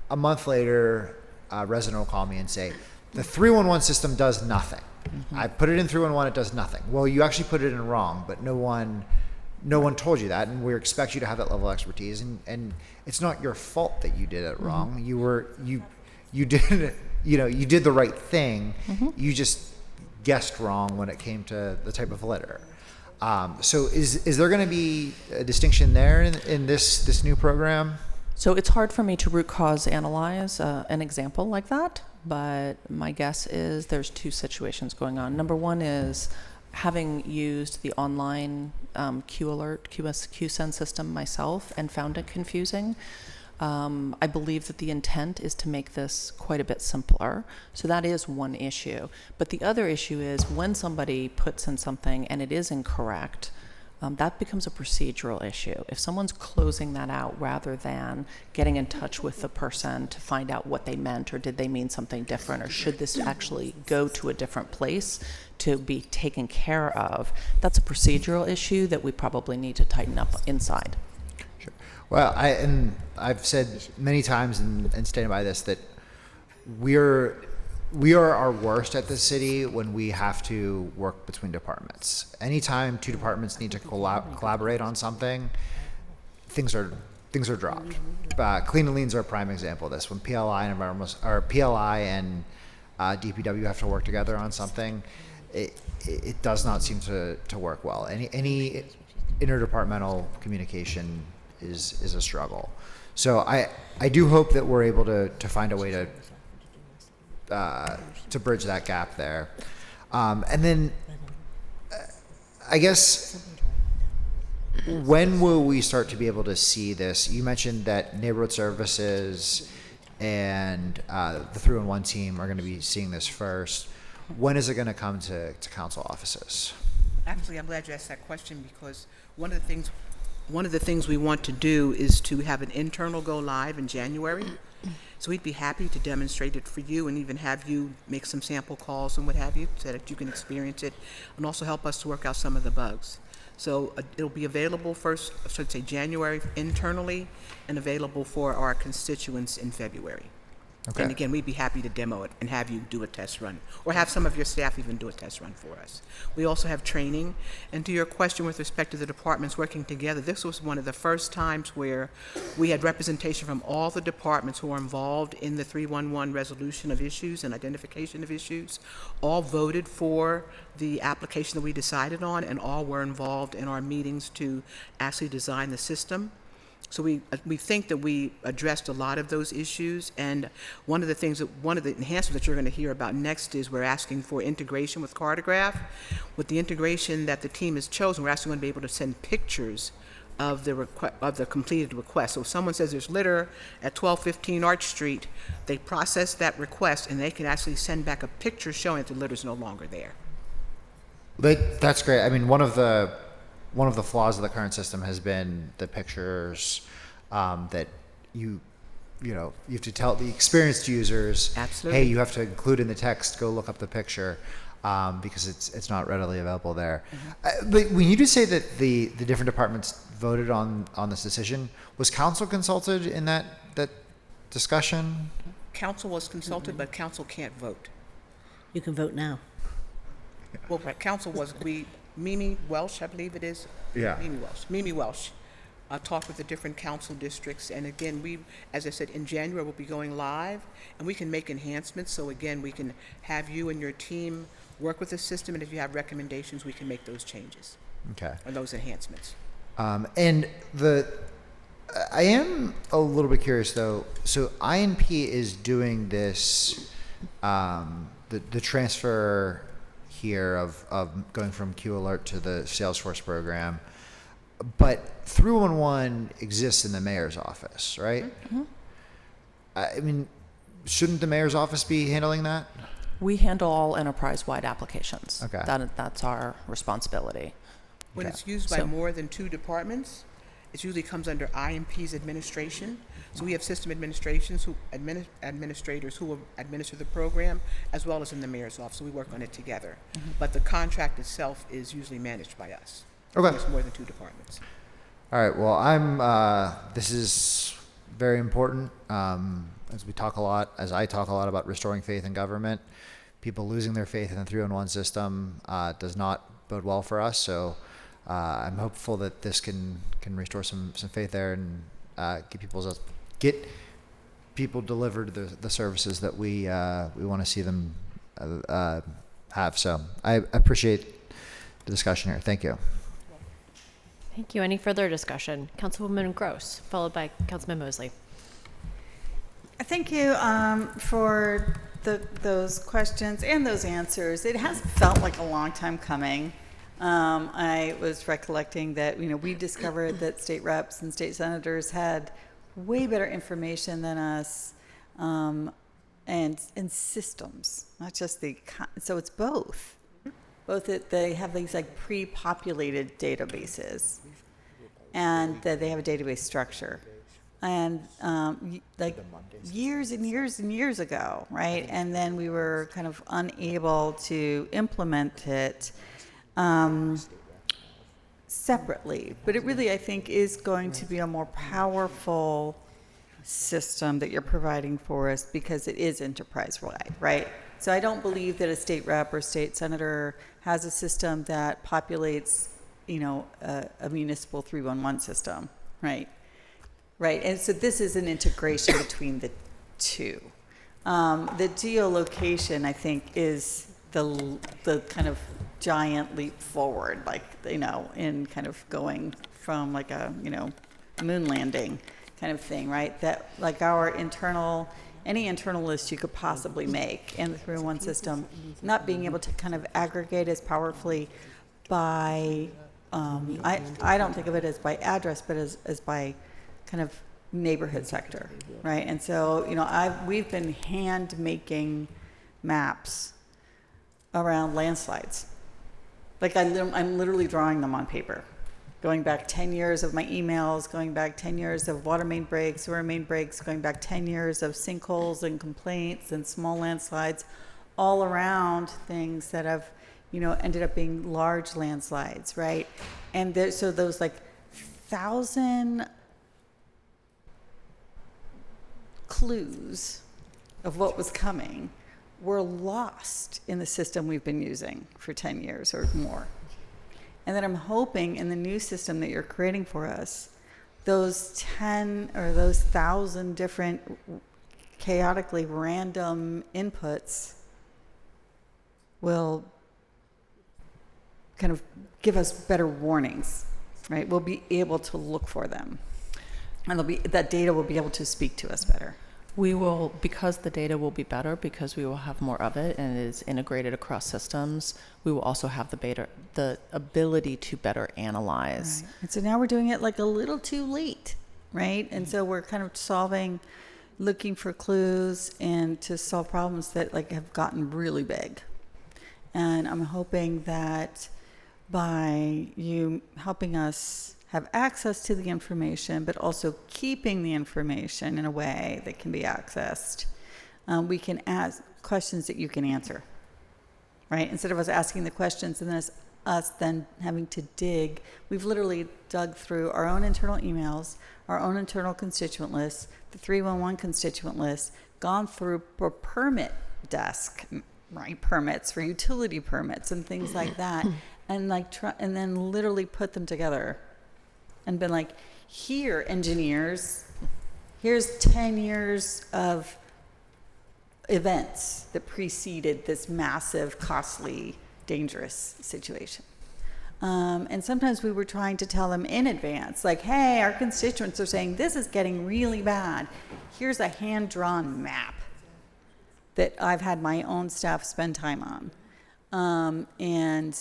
a month later, a resident will call me and say, the 3-in-1 system does nothing. I put it in 3-in-1, it does nothing. Well, you actually put it in wrong, but no one told you that, and we expect you to have that level of expertise, and it's not your fault that you did it wrong. You did the right thing. You just guessed wrong when it came to the type of litter. So is there going to be a distinction there in this new program? So it's hard for me to root cause analyze an example like that, but my guess is there's two situations going on. Number one is, having used the online QSend system myself and found it confusing, I believe that the intent is to make this quite a bit simpler. So that is one issue. But the other issue is when somebody puts in something and it is incorrect, that becomes a procedural issue. If someone's closing that out rather than getting in touch with the person to find out what they meant, or did they mean something different, or should this actually go to a different place to be taken care of, that's a procedural issue that we probably need to tighten up inside. Sure. Well, I've said many times and stand by this, that we are our worst at the city when we have to work between departments. Anytime two departments need to collaborate on something, things are dropped. Clean and Leans are a prime example of this. When PLI and DPW have to work together on something, it does not seem to work well. Any interdepartmental communication is a struggle. So I do hope that we're able to find a way to bridge that gap there. And then I guess, when will we start to be able to see this? You mentioned that neighborhood services and the 3-in-1 team are going to be seeing this first. When is it going to come to council offices? Actually, I'm glad you asked that question, because one of the things we want to do is to have an internal go live in January. So we'd be happy to demonstrate it for you and even have you make some sample calls and what have you, so that you can experience it, and also help us to work out some of the bugs. So it'll be available first, I should say January internally, and available for our constituents in February. Okay. And again, we'd be happy to demo it and have you do a test run, or have some of your staff even do a test run for us. We also have training. And to your question with respect to the departments working together, this was one of the first times where we had representation from all the departments who are involved in the 311 resolution of issues and identification of issues. All voted for the application that we decided on, and all were involved in our meetings to actually design the system. So we think that we addressed a lot of those issues, and one of the enhancements that you're going to hear about next is we're asking for integration with Cartograph. With the integration that the team has chosen, we're actually going to be able to send pictures of the completed request. So if someone says there's litter at 1215 Arch Street, they process that request and they can actually send back a picture showing that the litter's no longer there. That's great. I mean, one of the flaws of the current system has been the pictures that you have to tell the experienced users, Absolutely. hey, you have to include in the text, go look up the picture, because it's not readily available there. But when you do say that the different departments voted on this decision, was council consulted in that discussion? Council was consulted, but council can't vote. You can vote now. Well, council was, Mimi Welsh, I believe it is. Yeah. Mimi Welsh talked with the different council districts. And again, as I said, in January, we'll be going live and we can make enhancements. So again, we can have you and your team work with the system. And if you have recommendations, we can make those changes. Okay. Or those enhancements. And I am a little bit curious though. So INP is doing this, the transfer here of going from Q Alert to the Salesforce program, but 311 exists in the mayor's office, right? Mm-hmm. I mean, shouldn't the mayor's office be handling that? We handle all enterprise-wide applications. Okay. That's our responsibility. When Okay. it's used by So- more than 2 departments, it usually comes under IMP's administration. So we have system administrators who will administer the program, as well as in the mayor's office. So we work on it together. But the contract itself is usually managed by us. Okay. It's more than 2 departments. All right. Well, this is very important. As I talk a lot about restoring faith in government, people losing their faith in the 311 system does not bode well for us. So I'm hopeful that this can restore some faith there and get people delivered the services that we want to see them have. So I appreciate the discussion here. Thank you. Thank you. Any further discussion? Councilwoman Gross, followed by Councilman Mosley. Thank you for those questions and those answers. It has felt like a long time coming. I was recollecting that we discovered that state reps and state senators had way better information than us, and systems, not just so it's both. Both that they have these like pre-populated databases, and that they have a database structure. And like years and years and years ago, right? And then we were kind of unable to implement it separately. But it really, I think, is going to be a more powerful system that you're providing for us because it is enterprise-wide, right? So I don't believe that a state rep or state senator has a system that populates, a municipal 311 system, right? Right, and so this is an integration between the two. The geolocation, I think, is the kind of giant leap forward, in kind of going from like a, moon landing kind of thing, right? That like any internal list you could possibly make in the 311 system, not being able to kind of aggregate as powerfully by, I don't think of it as by address, but as by kind of neighborhood sector, right? And so, we've been hand making maps around landslides. Like I'm literally drawing them on paper, going back 10 years of my emails, going back 10 years of water main breaks, sewer main breaks, going back 10 years of sinkholes and complaints and small landslides, all around things that have, ended up being large landslides, right? And so those 1,000 clues of what was coming were lost in the system we've been using for 10 years or more. And then I'm hoping in the new system that you're creating for us, those 10 or those 1,000 different chaotically random inputs will kind of give us better warnings, right? We'll be able to look for them. And that data will be able to speak to us better. We will, because the data will be better, because we will have more of it and it is integrated across systems, we will also have the ability to better analyze. Right. And so now we're doing it like a little too late, right? And so we're kind of looking for clues and to solve problems that like have gotten really big. And I'm hoping that by you helping us have access to the information, but also keeping the information in a way that can be accessed, we can ask questions that you can answer, right? Instead of us asking the questions and then us then having to dig, we've literally dug through our own internal emails, our own internal constituent lists, the 311 constituent list, gone through a permit desk, right? Permits for utility permits and things like that, and and then literally put them together and been like, here, engineers, here's 10 years of events that preceded this massive, costly, dangerous situation. And sometimes we were trying to tell them in advance, like, hey, our constituents are saying this is getting really bad. Here's a hand-drawn map that I've had my own staff spend time on. And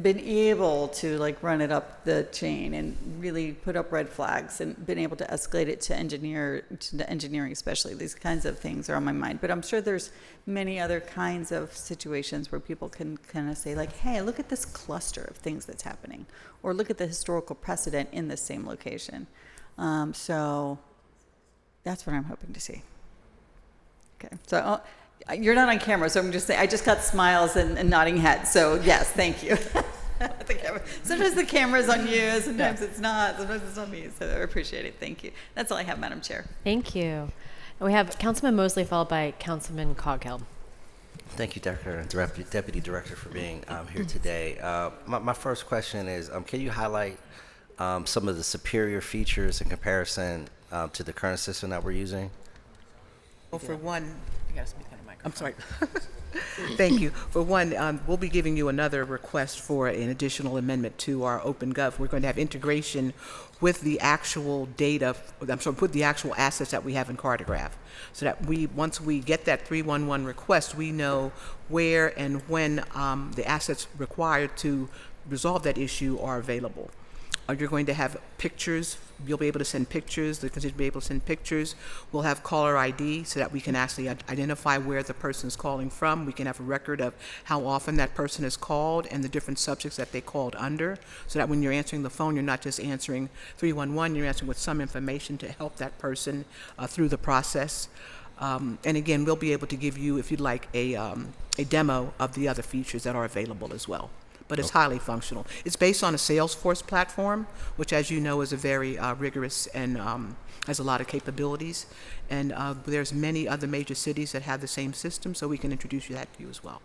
been able to like run it up the chain and really put up red flags and been able to escalate it to engineering, especially. These kinds of things are on my mind. But I'm sure there's many other kinds of situations where people can kind of say like, hey, look at this cluster of things that's happening, or look at the historical precedent in this same location. So that's what I'm hoping to see. Okay, so you're not on camera, so I'm just saying, I just got smiles and nodding heads, so yes, thank you. Sometimes the camera's on you, sometimes it's not, sometimes it's on me, so I appreciate it, thank you. That's all I have, Madam Chair. Thank you. And we have Councilman Mosley followed by Councilman Coghill. Thank you, Director and Deputy Director, for being here today. My first question is, can you highlight some of the superior features in comparison to the current system that we're using? Well, for one, You gotta speak on the microphone. I'm sorry. Thank you. For one, we'll be giving you another request for an additional amendment to our OpenGov. We're going to have integration with the actual data, with the actual assets that we have in Cartograph, so that once we get that 311 request, we know where and when the assets required to resolve that issue are available. You're going to have pictures. You'll be able to send pictures. The constituent will be able to send pictures. We'll have caller ID so that we can actually identify where the person is calling from. We can have a record of how often that person is called and the different subjects that they called under, so that when you're answering the phone, you're not just answering 311, you're answering with some information to help that person through the process. And again, we'll be able to give you, if you'd like, a demo of the other features that are available as well. But it's highly functional. It's based on a Salesforce platform, which, as you know, is a very rigorous and has a lot of capabilities. And there's many other major cities that have the same system, so we can introduce that to you as well.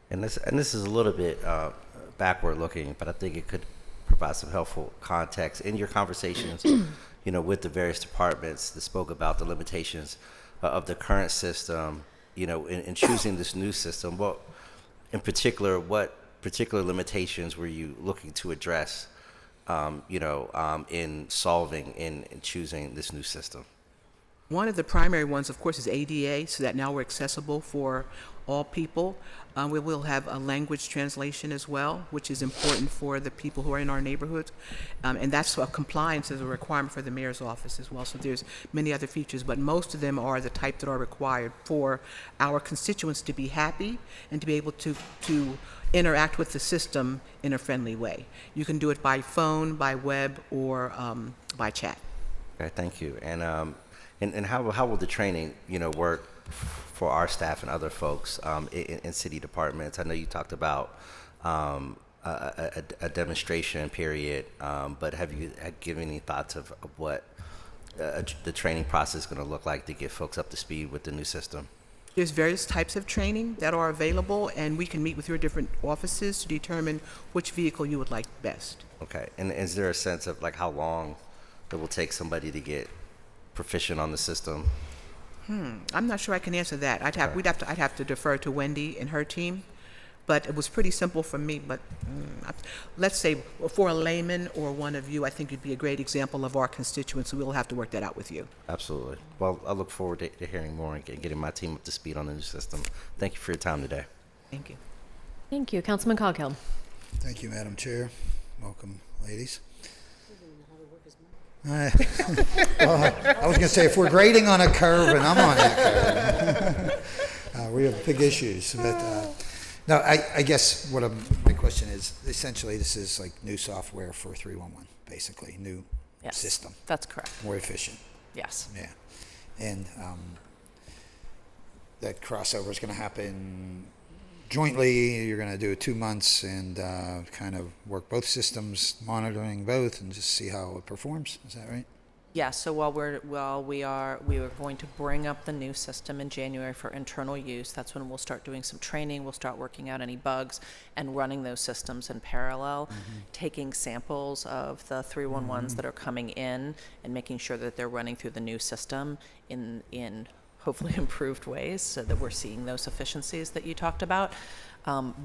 And this is a little bit backward looking, but I think it could provide some helpful context in your conversations, with the various departments that spoke about the limitations of the current system, in choosing this new system. Well, in particular, what particular limitations were you looking to address, in choosing this new system? One of the primary ones, of course, is ADA, so that now we're accessible for all people. We will have a language translation as well, which is important for the people who are in our neighborhoods. And that's a compliance as a requirement for the mayor's office as well. So there's many other features, but most of them are the type that are required for our constituents to be happy and to be able to interact with the system in a friendly way. You can do it by phone, by web, or by chat. Okay, thank you. And how will the training, work for our staff and other folks in city departments? I know you talked about a demonstration period, but have you given any thoughts of what the training process is going to look like to get folks up to speed with the new system? There's various types of training that are available, and we can meet with your different offices to determine which vehicle you would like best. Okay, and is there a sense of like how long it will take somebody to get proficient on the system? I'm not sure I can answer that. I'd have to defer to Wendy and her team. But it was pretty simple for me, but let's say for a layman or one of you, I think you'd be a great example of our constituents, so we'll have to work that out with you. Absolutely. Well, I look forward to hearing more and getting my team up to speed on the new system. Thank you for your time today. Thank you. Thank you. Councilman Coghill. Thank you, Madam Chair. Welcome, ladies. Well, I was going to say, if we're grading on a curve and I'm on that curve, we have big issues. But no, I guess my question is, essentially, this is like new software for 311, basically, new Yes, system, that's correct. more efficient. Yes. Yeah. And that crossover is going to happen jointly. You're going to do it 2 months and kind of work both systems, monitoring both, and just see how it performs. Is that right? Yeah, so we are going to bring up the new system in January for internal use. That's when we'll start doing some training. We'll start working out any bugs and running those systems in parallel, taking samples of the 311s that are coming in and making sure that they're running through the new system in hopefully improved ways, so that we're seeing those efficiencies that you talked about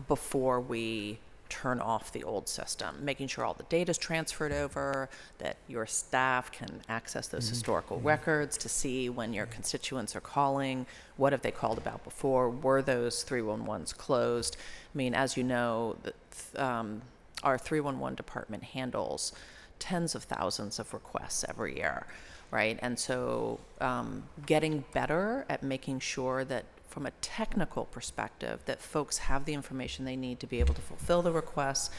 before we turn off the old system, making sure all the data is transferred over, that your staff can access those historical records to see when your constituents are calling, what have they called about before, were those 311s closed. I mean, as you know, our 311 department handles tens of thousands of requests every year, right? And so getting better at making sure that from a technical perspective, that folks have the information they need to be able to fulfill the requests,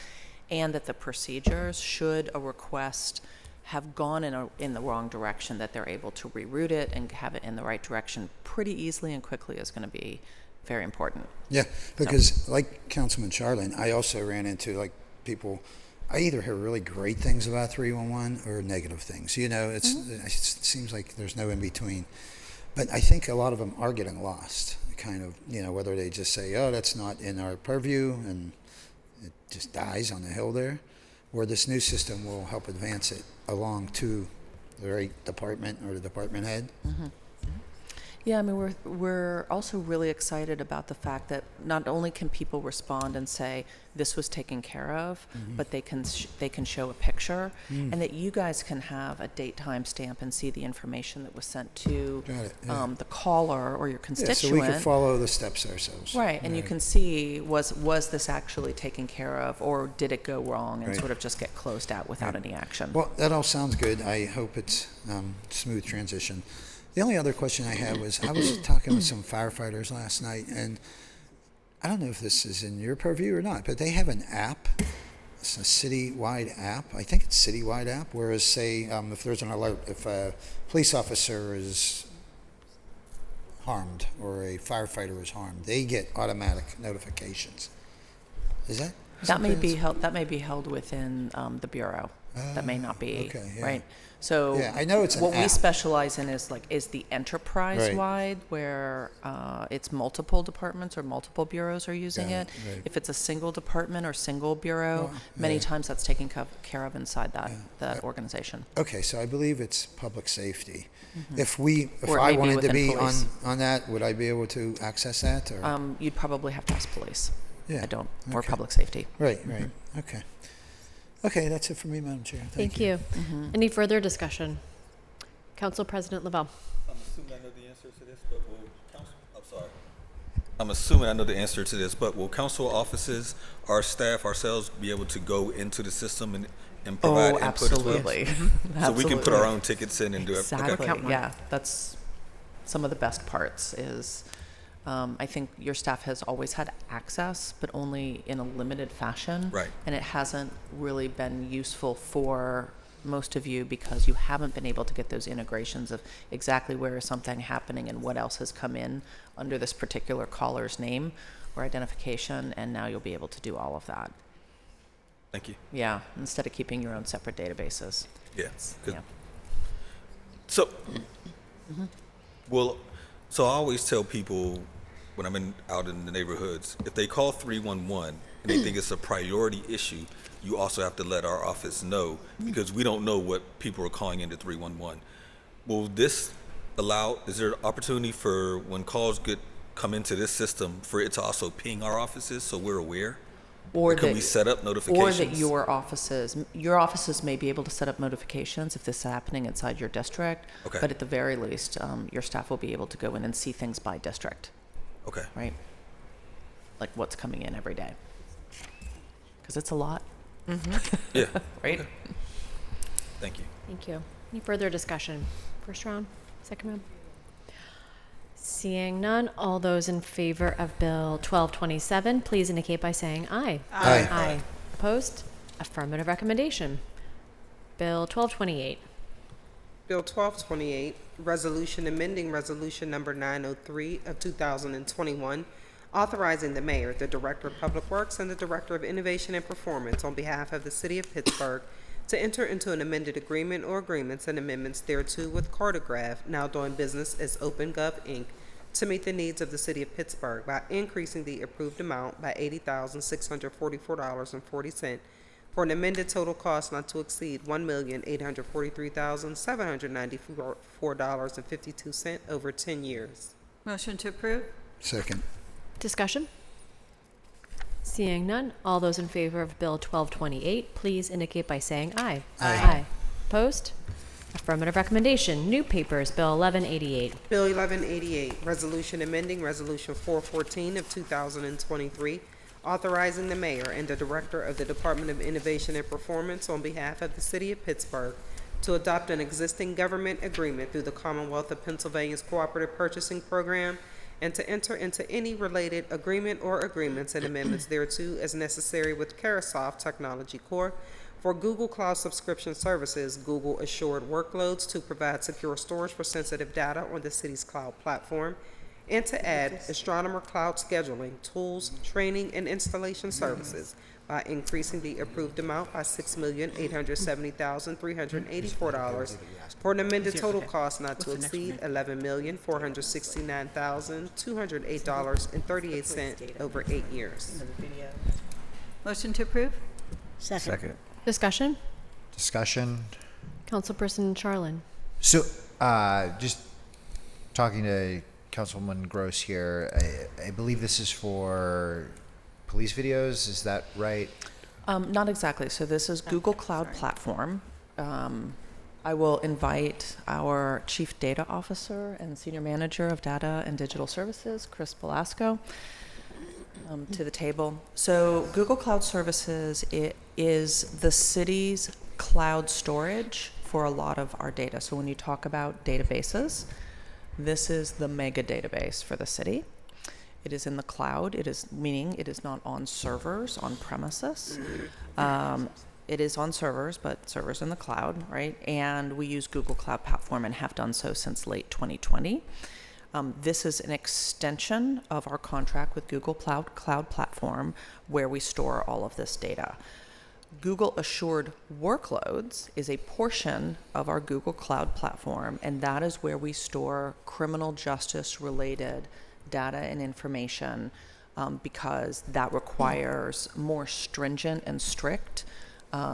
and that the procedures, should a request have gone in the wrong direction, that they're able to reroute it and have it in the right direction pretty easily and quickly is going to be very important. Yeah, because like Councilman Charlin, I also ran into like people, I either hear really great things about 311 or negative things. You know, it seems like there's no in between. But I think a lot of them are getting lost, kind of, you know, whether they just say, oh, that's not in our purview and it just dies on the hill there, or this new system will help advance it along to the right department or the department head. Yeah, I mean, we're also really excited about the fact that not only can people respond and say this was taken care of, but they can show a picture, and that you guys can have a date, time stamp, and see the information that was sent to the caller or your constituent. Yeah, so we can follow the steps ourselves. Right, and you can see was this actually taken care of, or did it go wrong, and sort of just get closed out without any action. Well, that all sounds good. I hope it's smooth transition. The only other question I had was, I was talking with some firefighters last night, and I don't know if this is in your purview or not, but they have an app. It's a city-wide app. I think it's a city-wide app, whereas, say, if there's an alert, if a police officer is harmed or a firefighter is harmed, they get automatic notifications. Is that? That may be held within the bureau. That may not be right. So yeah, I know it's an what we app. specialize in is the enterprise-wide, where it's multiple departments or multiple bureaus are using it. Right. If it's a single department or single bureau, many times that's taken care of inside that organization. Okay, so I believe it's public safety. If Or I maybe wanted to within be police. on that, would I be able to access that? Or? You'd probably have to ask police. Yeah. Or public safety. Right. Okay. Okay, that's it for me, Madam Chair. Thank you. Any further discussion? Council President Lavelle. I'm assuming I know the answer to this, but will council, I'm sorry. I'm assuming I know the answer to this, but will council offices, our staff, ourselves be able to go into the system and provide input absolutely. as well? So we can put our own tickets in and do it. Exactly. Okay. Yeah, that's some of the best parts is I think your staff has always had access, but only in a limited fashion. Right. And it hasn't really been useful for most of you because you haven't been able to get those integrations of exactly where is something happening and what else has come in under this particular caller's name or identification, and now you'll be able to do all of that. Thank you. Yeah, instead of keeping your own separate databases. Yes. Yeah. So, so I always tell people when I'm out in the neighborhoods, if they call 311 and they think it's a priority issue, you also have to let our office know, because we don't know what people are calling into 311. Will this allow, is there an opportunity for when calls come into this system, for it to also ping our offices so we're aware? Or Can that- we set up notifications? Or that your offices may be able to set up notifications if this is happening inside your district. Okay. But at the very least, your staff will be able to go in and see things by district, Okay. right? Like what's coming in every day. Because it's a lot, Yeah. right? Okay. Thank you. Thank you. Any further discussion? First round, second round? Seeing none, all those in favor of Bill 1227, please indicate by saying aye. Aye. Aye. Opposed? Affirmative recommendation. Bill 1228. Bill 1228, Resolution amending Resolution Number 903 of 2021, authorizing the mayor, the director of public works, and the director of innovation and performance on behalf of the city of Pittsburgh to enter into an amended agreement or agreements and amendments thereto with Cartograph, now doing business as OpenGov, Inc., to meet the needs of the city of Pittsburgh by increasing the approved amount by $80,644.40 for an amended total cost not to exceed $1,843,794.52 over 10 years. Motion to approve? Second. Discussion? Seeing none, all those in favor of Bill 1228, please indicate by saying aye. Aye. Opposed? Affirmative recommendation. New papers, Bill 1188. Bill 1188, Resolution amending Resolution 414 of 2023, authorizing the mayor and the director of the Department of Innovation and Performance on behalf of the city of Pittsburgh to adopt an existing government agreement through the Commonwealth of Pennsylvania's Cooperative Purchasing Program and to enter into any related agreement or agreements and amendments thereto as necessary with Carasoft Technology Corp. For Google Cloud subscription services, Google Assured Workloads to provide secure storage for sensitive data on the city's cloud platform, and to add Astronomer Cloud scheduling, tools, training, and installation services by increasing the approved amount by $6,870,384 for an amended total cost not to exceed $11,469,208.38 over 8 years. Motion to approve? Second. Discussion? Discussion. Councilperson Charlin. So, just talking to Councilwoman Gross here, I believe this is for police videos. Is that right? Not exactly. So this is Google Cloud Platform. I will invite our Chief Data Officer and Senior Manager of Data and Digital Services, Chris Velasco, to the table. So Google Cloud Services, it is the city's cloud storage for a lot of our data. So when you talk about databases, this is the mega database for the city. It is in the cloud. It is meaning it is not on servers on premises. It is on servers, but servers in the cloud, right? And we use Google Cloud Platform and have done so since late 2020. This is an extension of our contract with Google Cloud Platform, where we store all of this data. Google Assured Workloads is a portion of our Google Cloud Platform, and that is where we store criminal justice related data and information, because that requires more stringent and strict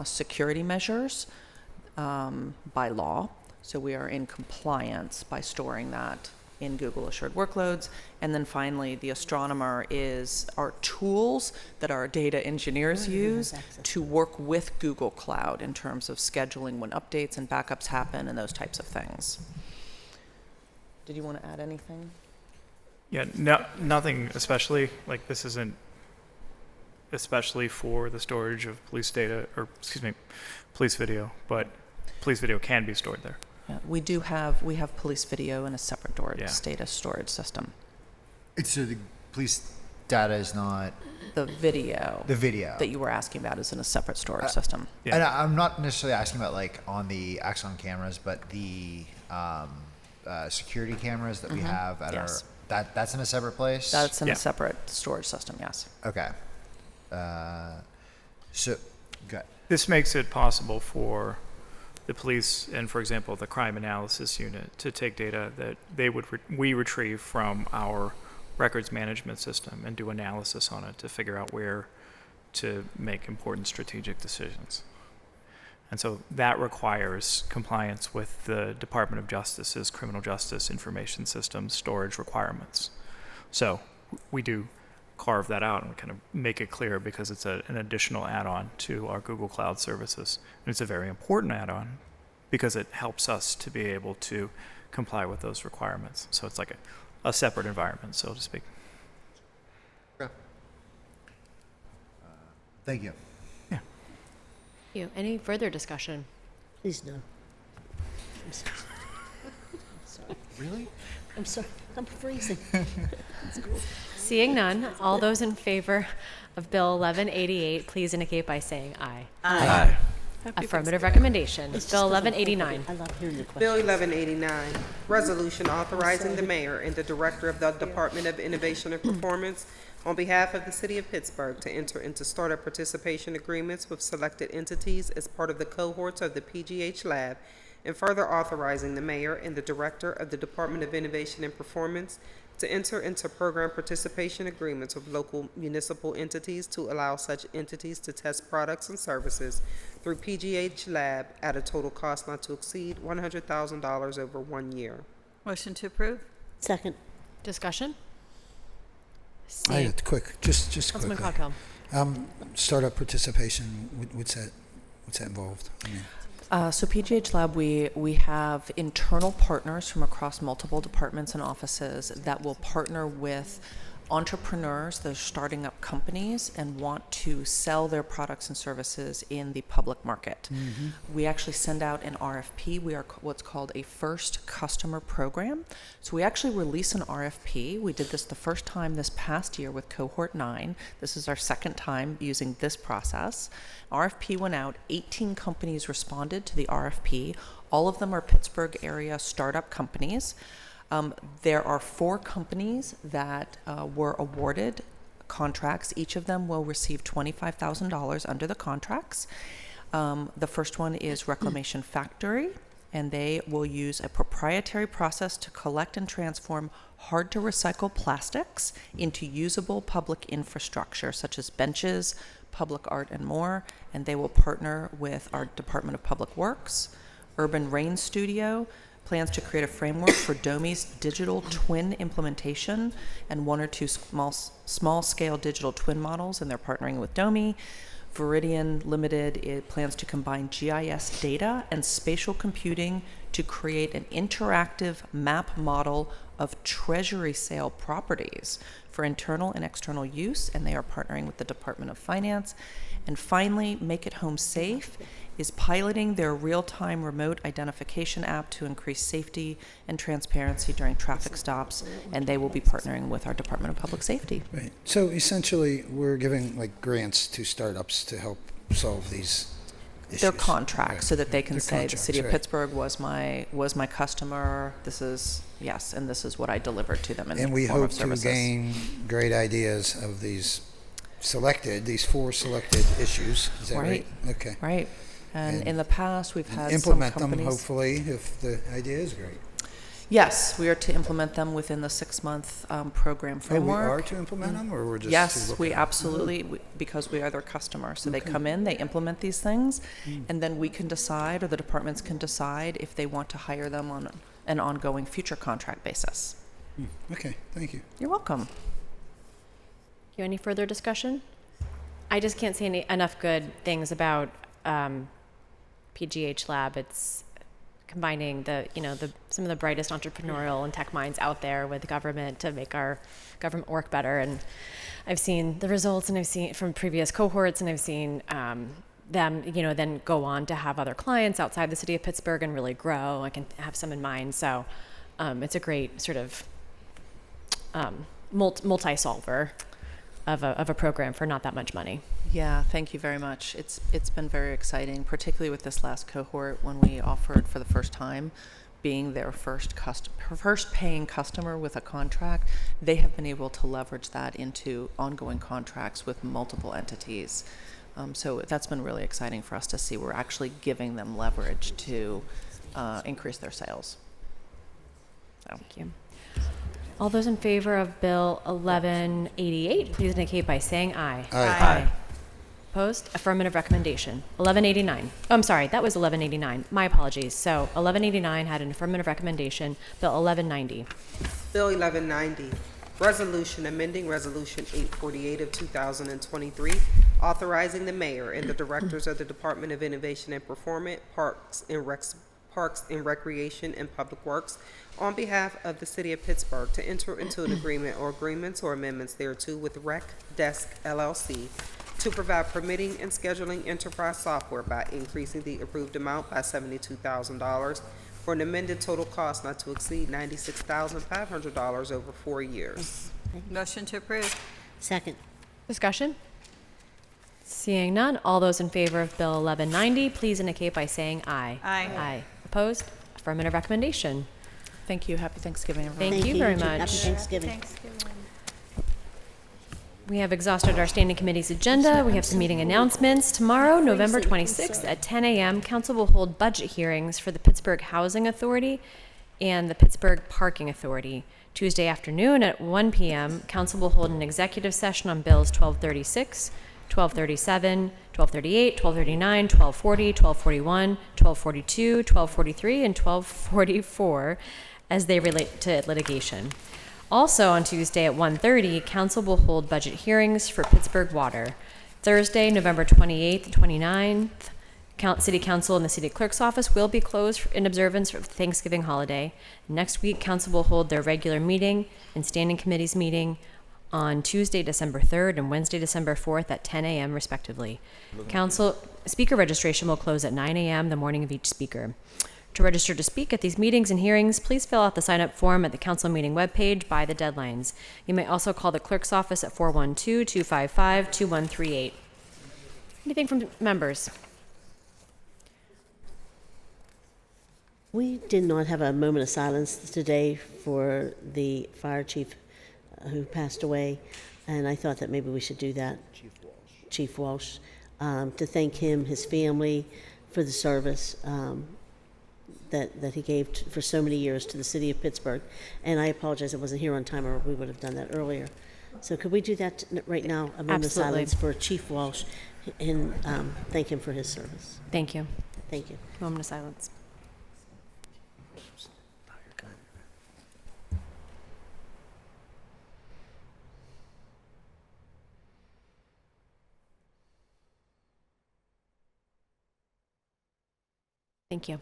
security measures by law. So we are in compliance by storing that in Google Assured Workloads. And then finally, the Astronomer is our tools that our data engineers use to work with Google Cloud in terms of scheduling when updates and backups happen and those types of things. Did you want to add anything? Yeah, no, nothing especially. Like, this isn't especially for the storage of police data, or excuse me, police video, but police video can be stored there. Yeah, we have police video in a separate data storage system. So the police data is not The video. the video. That you were asking about is in a separate storage system. Yeah. And I'm not necessarily asking about like on the Axon cameras, but the security cameras that we have at Yes. that's in a separate place. That's in Yeah. a separate storage system, yes. Okay. So, good. This makes it possible for the police and, for example, the crime analysis unit to take data that we retrieve from our records management system and do analysis on it to figure out where to make important strategic decisions. And so that requires compliance with the Department of Justice's criminal justice information system storage requirements. So we do carve that out and kind of make it clear because it's an additional add-on to our Google Cloud services. And it's a very important add-on because it helps us to be able to comply with those requirements. So it's like a separate environment, so to speak. Thank you. Yeah. Any further discussion? Please no. I'm sorry. I'm sorry. Really? I'm sorry. I'm freezing. Seeing none, all those in favor of Bill 1188, please indicate by saying aye. Aye. Affirmative recommendation. It's just Bill 'cause I'm 1189. I love hearing the Bill question. 1189, resolution authorizing the mayor and the director of the Department of Innovation and Performance on behalf of the city of Pittsburgh to enter into startup participation agreements with selected entities as part of the cohorts of the PGH Lab, and further authorizing the mayor and the director of the Department of Innovation and Performance to enter into program participation agreements with local municipal entities to allow such entities to test products and services through PGH Lab at a total cost not to exceed $100,000 over 1 year. Motion to approve? Second. Discussion? I had just Councilman quickly. Coghill. Startup participation, what's that involved? I mean, So PGH Lab, we have internal partners from across multiple departments and offices that will partner with entrepreneurs that are starting up companies and want to sell their products and services in the public market. We actually send out an RFP. We are what's called a first customer program. So we actually release an RFP. We did this the first time this past year with Cohort 9. This is our second time using this process. RFP went out, 18 companies responded to the RFP. All of them are Pittsburgh area startup companies. There are 4 companies that were awarded contracts. Each of them will receive $25,000 under the contracts. The first one is Reclamation Factory, and they will use a proprietary process to collect and transform hard-to-recycle plastics into usable public infrastructure, such as benches, public art, and more. And they will partner with our Department of Public Works. Urban Rain Studio plans to create a framework for DOMI's digital twin implementation and 1 or 2 small-scale digital twin models, and they're partnering with DOMI. Viridian Limited, it plans to combine GIS data and spatial computing to create an interactive map model of treasury sale properties for internal and external use, and they are partnering with the Department of Finance. And finally, Make It Home Safe is piloting their real-time remote identification app to increase safety and transparency during traffic stops, and they will be partnering with our Department of Public Safety. right. So essentially, we're giving like grants to startups to help solve these issues. Their contracts, Right. so that they can Their say, the contracts, city of right. Pittsburgh was my customer, this is, yes, and this is what I delivered to them in And we the form hope of to services. gain great ideas of these 4 selected issues. Is that right? Okay. Right. And And in the past, we've had some Implement them, companies. hopefully, if the idea is great. Yes, we are to implement them within the 6-month program Oh, we framework. are to implement them, or we're just to Yes, look we at them? absolutely, because we are their customer. So they Okay. come in, they implement these things, and then we can decide, or the departments can decide, if they want to hire them on an ongoing future contract basis. Okay, thank you. You're welcome. Any further discussion? I just can't say enough good things about PGH Lab. It's combining some of the brightest entrepreneurial and tech minds out there with government to make our government work better. And I've seen the results, and I've seen from previous cohorts, and I've seen them, then go on to have other clients outside the city of Pittsburgh and really grow. I can have some in mind. So it's a great sort of multi-solver of a program for not that much money. Yeah, thank you very much. It's been very exciting, particularly with this last cohort when we offered for the first time being their first paying customer with a contract. They have been able to leverage that into ongoing contracts with multiple entities. So that's been really exciting for us to see. We're actually giving them leverage to increase their sales. So. Thank you. All those in favor of Bill 1188, please indicate by saying aye. Aye. Opposed? Affirmative recommendation. 1189. Oh, I'm sorry, that was 1189. My apologies. So 1189 had an affirmative recommendation. Bill 1190. Bill 1190, Resolution amending Resolution 848 of 2023, authorizing the mayor and the directors of the Department of Innovation and Performance, Parks and Recreation and Public Works on behalf of the City of Pittsburgh to enter into an agreement or agreements or amendments thereto with Rec Desk LLC to provide permitting and scheduling enterprise software by increasing the approved amount by $72,000 for an amended total cost not to exceed $96,500 over 4 years. Motion to approve. Second. Discussion? Seeing none, all those in favor of Bill 1190, please indicate by saying aye. Aye. Aye. Opposed? Affirmative recommendation. Thank you. Happy Thanksgiving, everyone. Thank you very too. much. Happy Thanksgiving. We have exhausted our standing committee's agenda. We have some meeting announcements. Tomorrow, November 26th at 10 a.m., council will hold budget hearings for the Pittsburgh Housing Authority and the Pittsburgh Parking Authority. Tuesday afternoon at 1 p.m., council will hold an executive session on bills 1236, 1237, 1238, 1239, 1240, 1241, 1242, 1243, and 1244 as they relate to litigation. Also on Tuesday at 1:30, council will hold budget hearings for Pittsburgh Water. Thursday, November 28th and 29th, City Council and the City Clerk's office will be closed in observance of the Thanksgiving holiday. Next week, council will hold their regular meeting and standing committees meeting on Tuesday, December 3rd and Wednesday, December 4th at 10 a.m. respectively. Council speaker registration will close at 9 a.m. the morning of each speaker. To register to speak at these meetings and hearings, please fill out the sign-up form at the council meeting webpage by the deadlines. You may also call the clerk's office at 412-255-2138. Anything from members? We did not have a moment of silence today for the fire chief who passed away, and I thought that maybe we should do that. Chief Walsh, to thank him, his family, for the service that he gave for so many years to the city of Pittsburgh. And I apologize I wasn't here on time, or we would have done that earlier. So could we do that right now? A moment of silence for Chief Walsh and thank him for his service. Thank you. Thank you. Moment of silence. Thank you.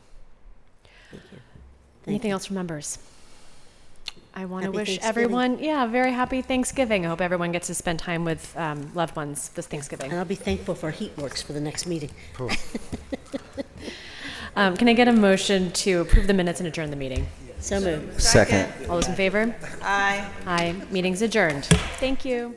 Thank you. Anything else from members? I want to Happy wish Thanksgiving. everyone, very happy Thanksgiving. I hope everyone gets to spend time with loved ones this Thanksgiving. And I'll be thankful for Heat Works for the next meeting. Can I get a motion to approve the minutes and adjourn the meeting? So moved. Second. All those in favor? Aye. Aye. Meeting's adjourned. Thank you.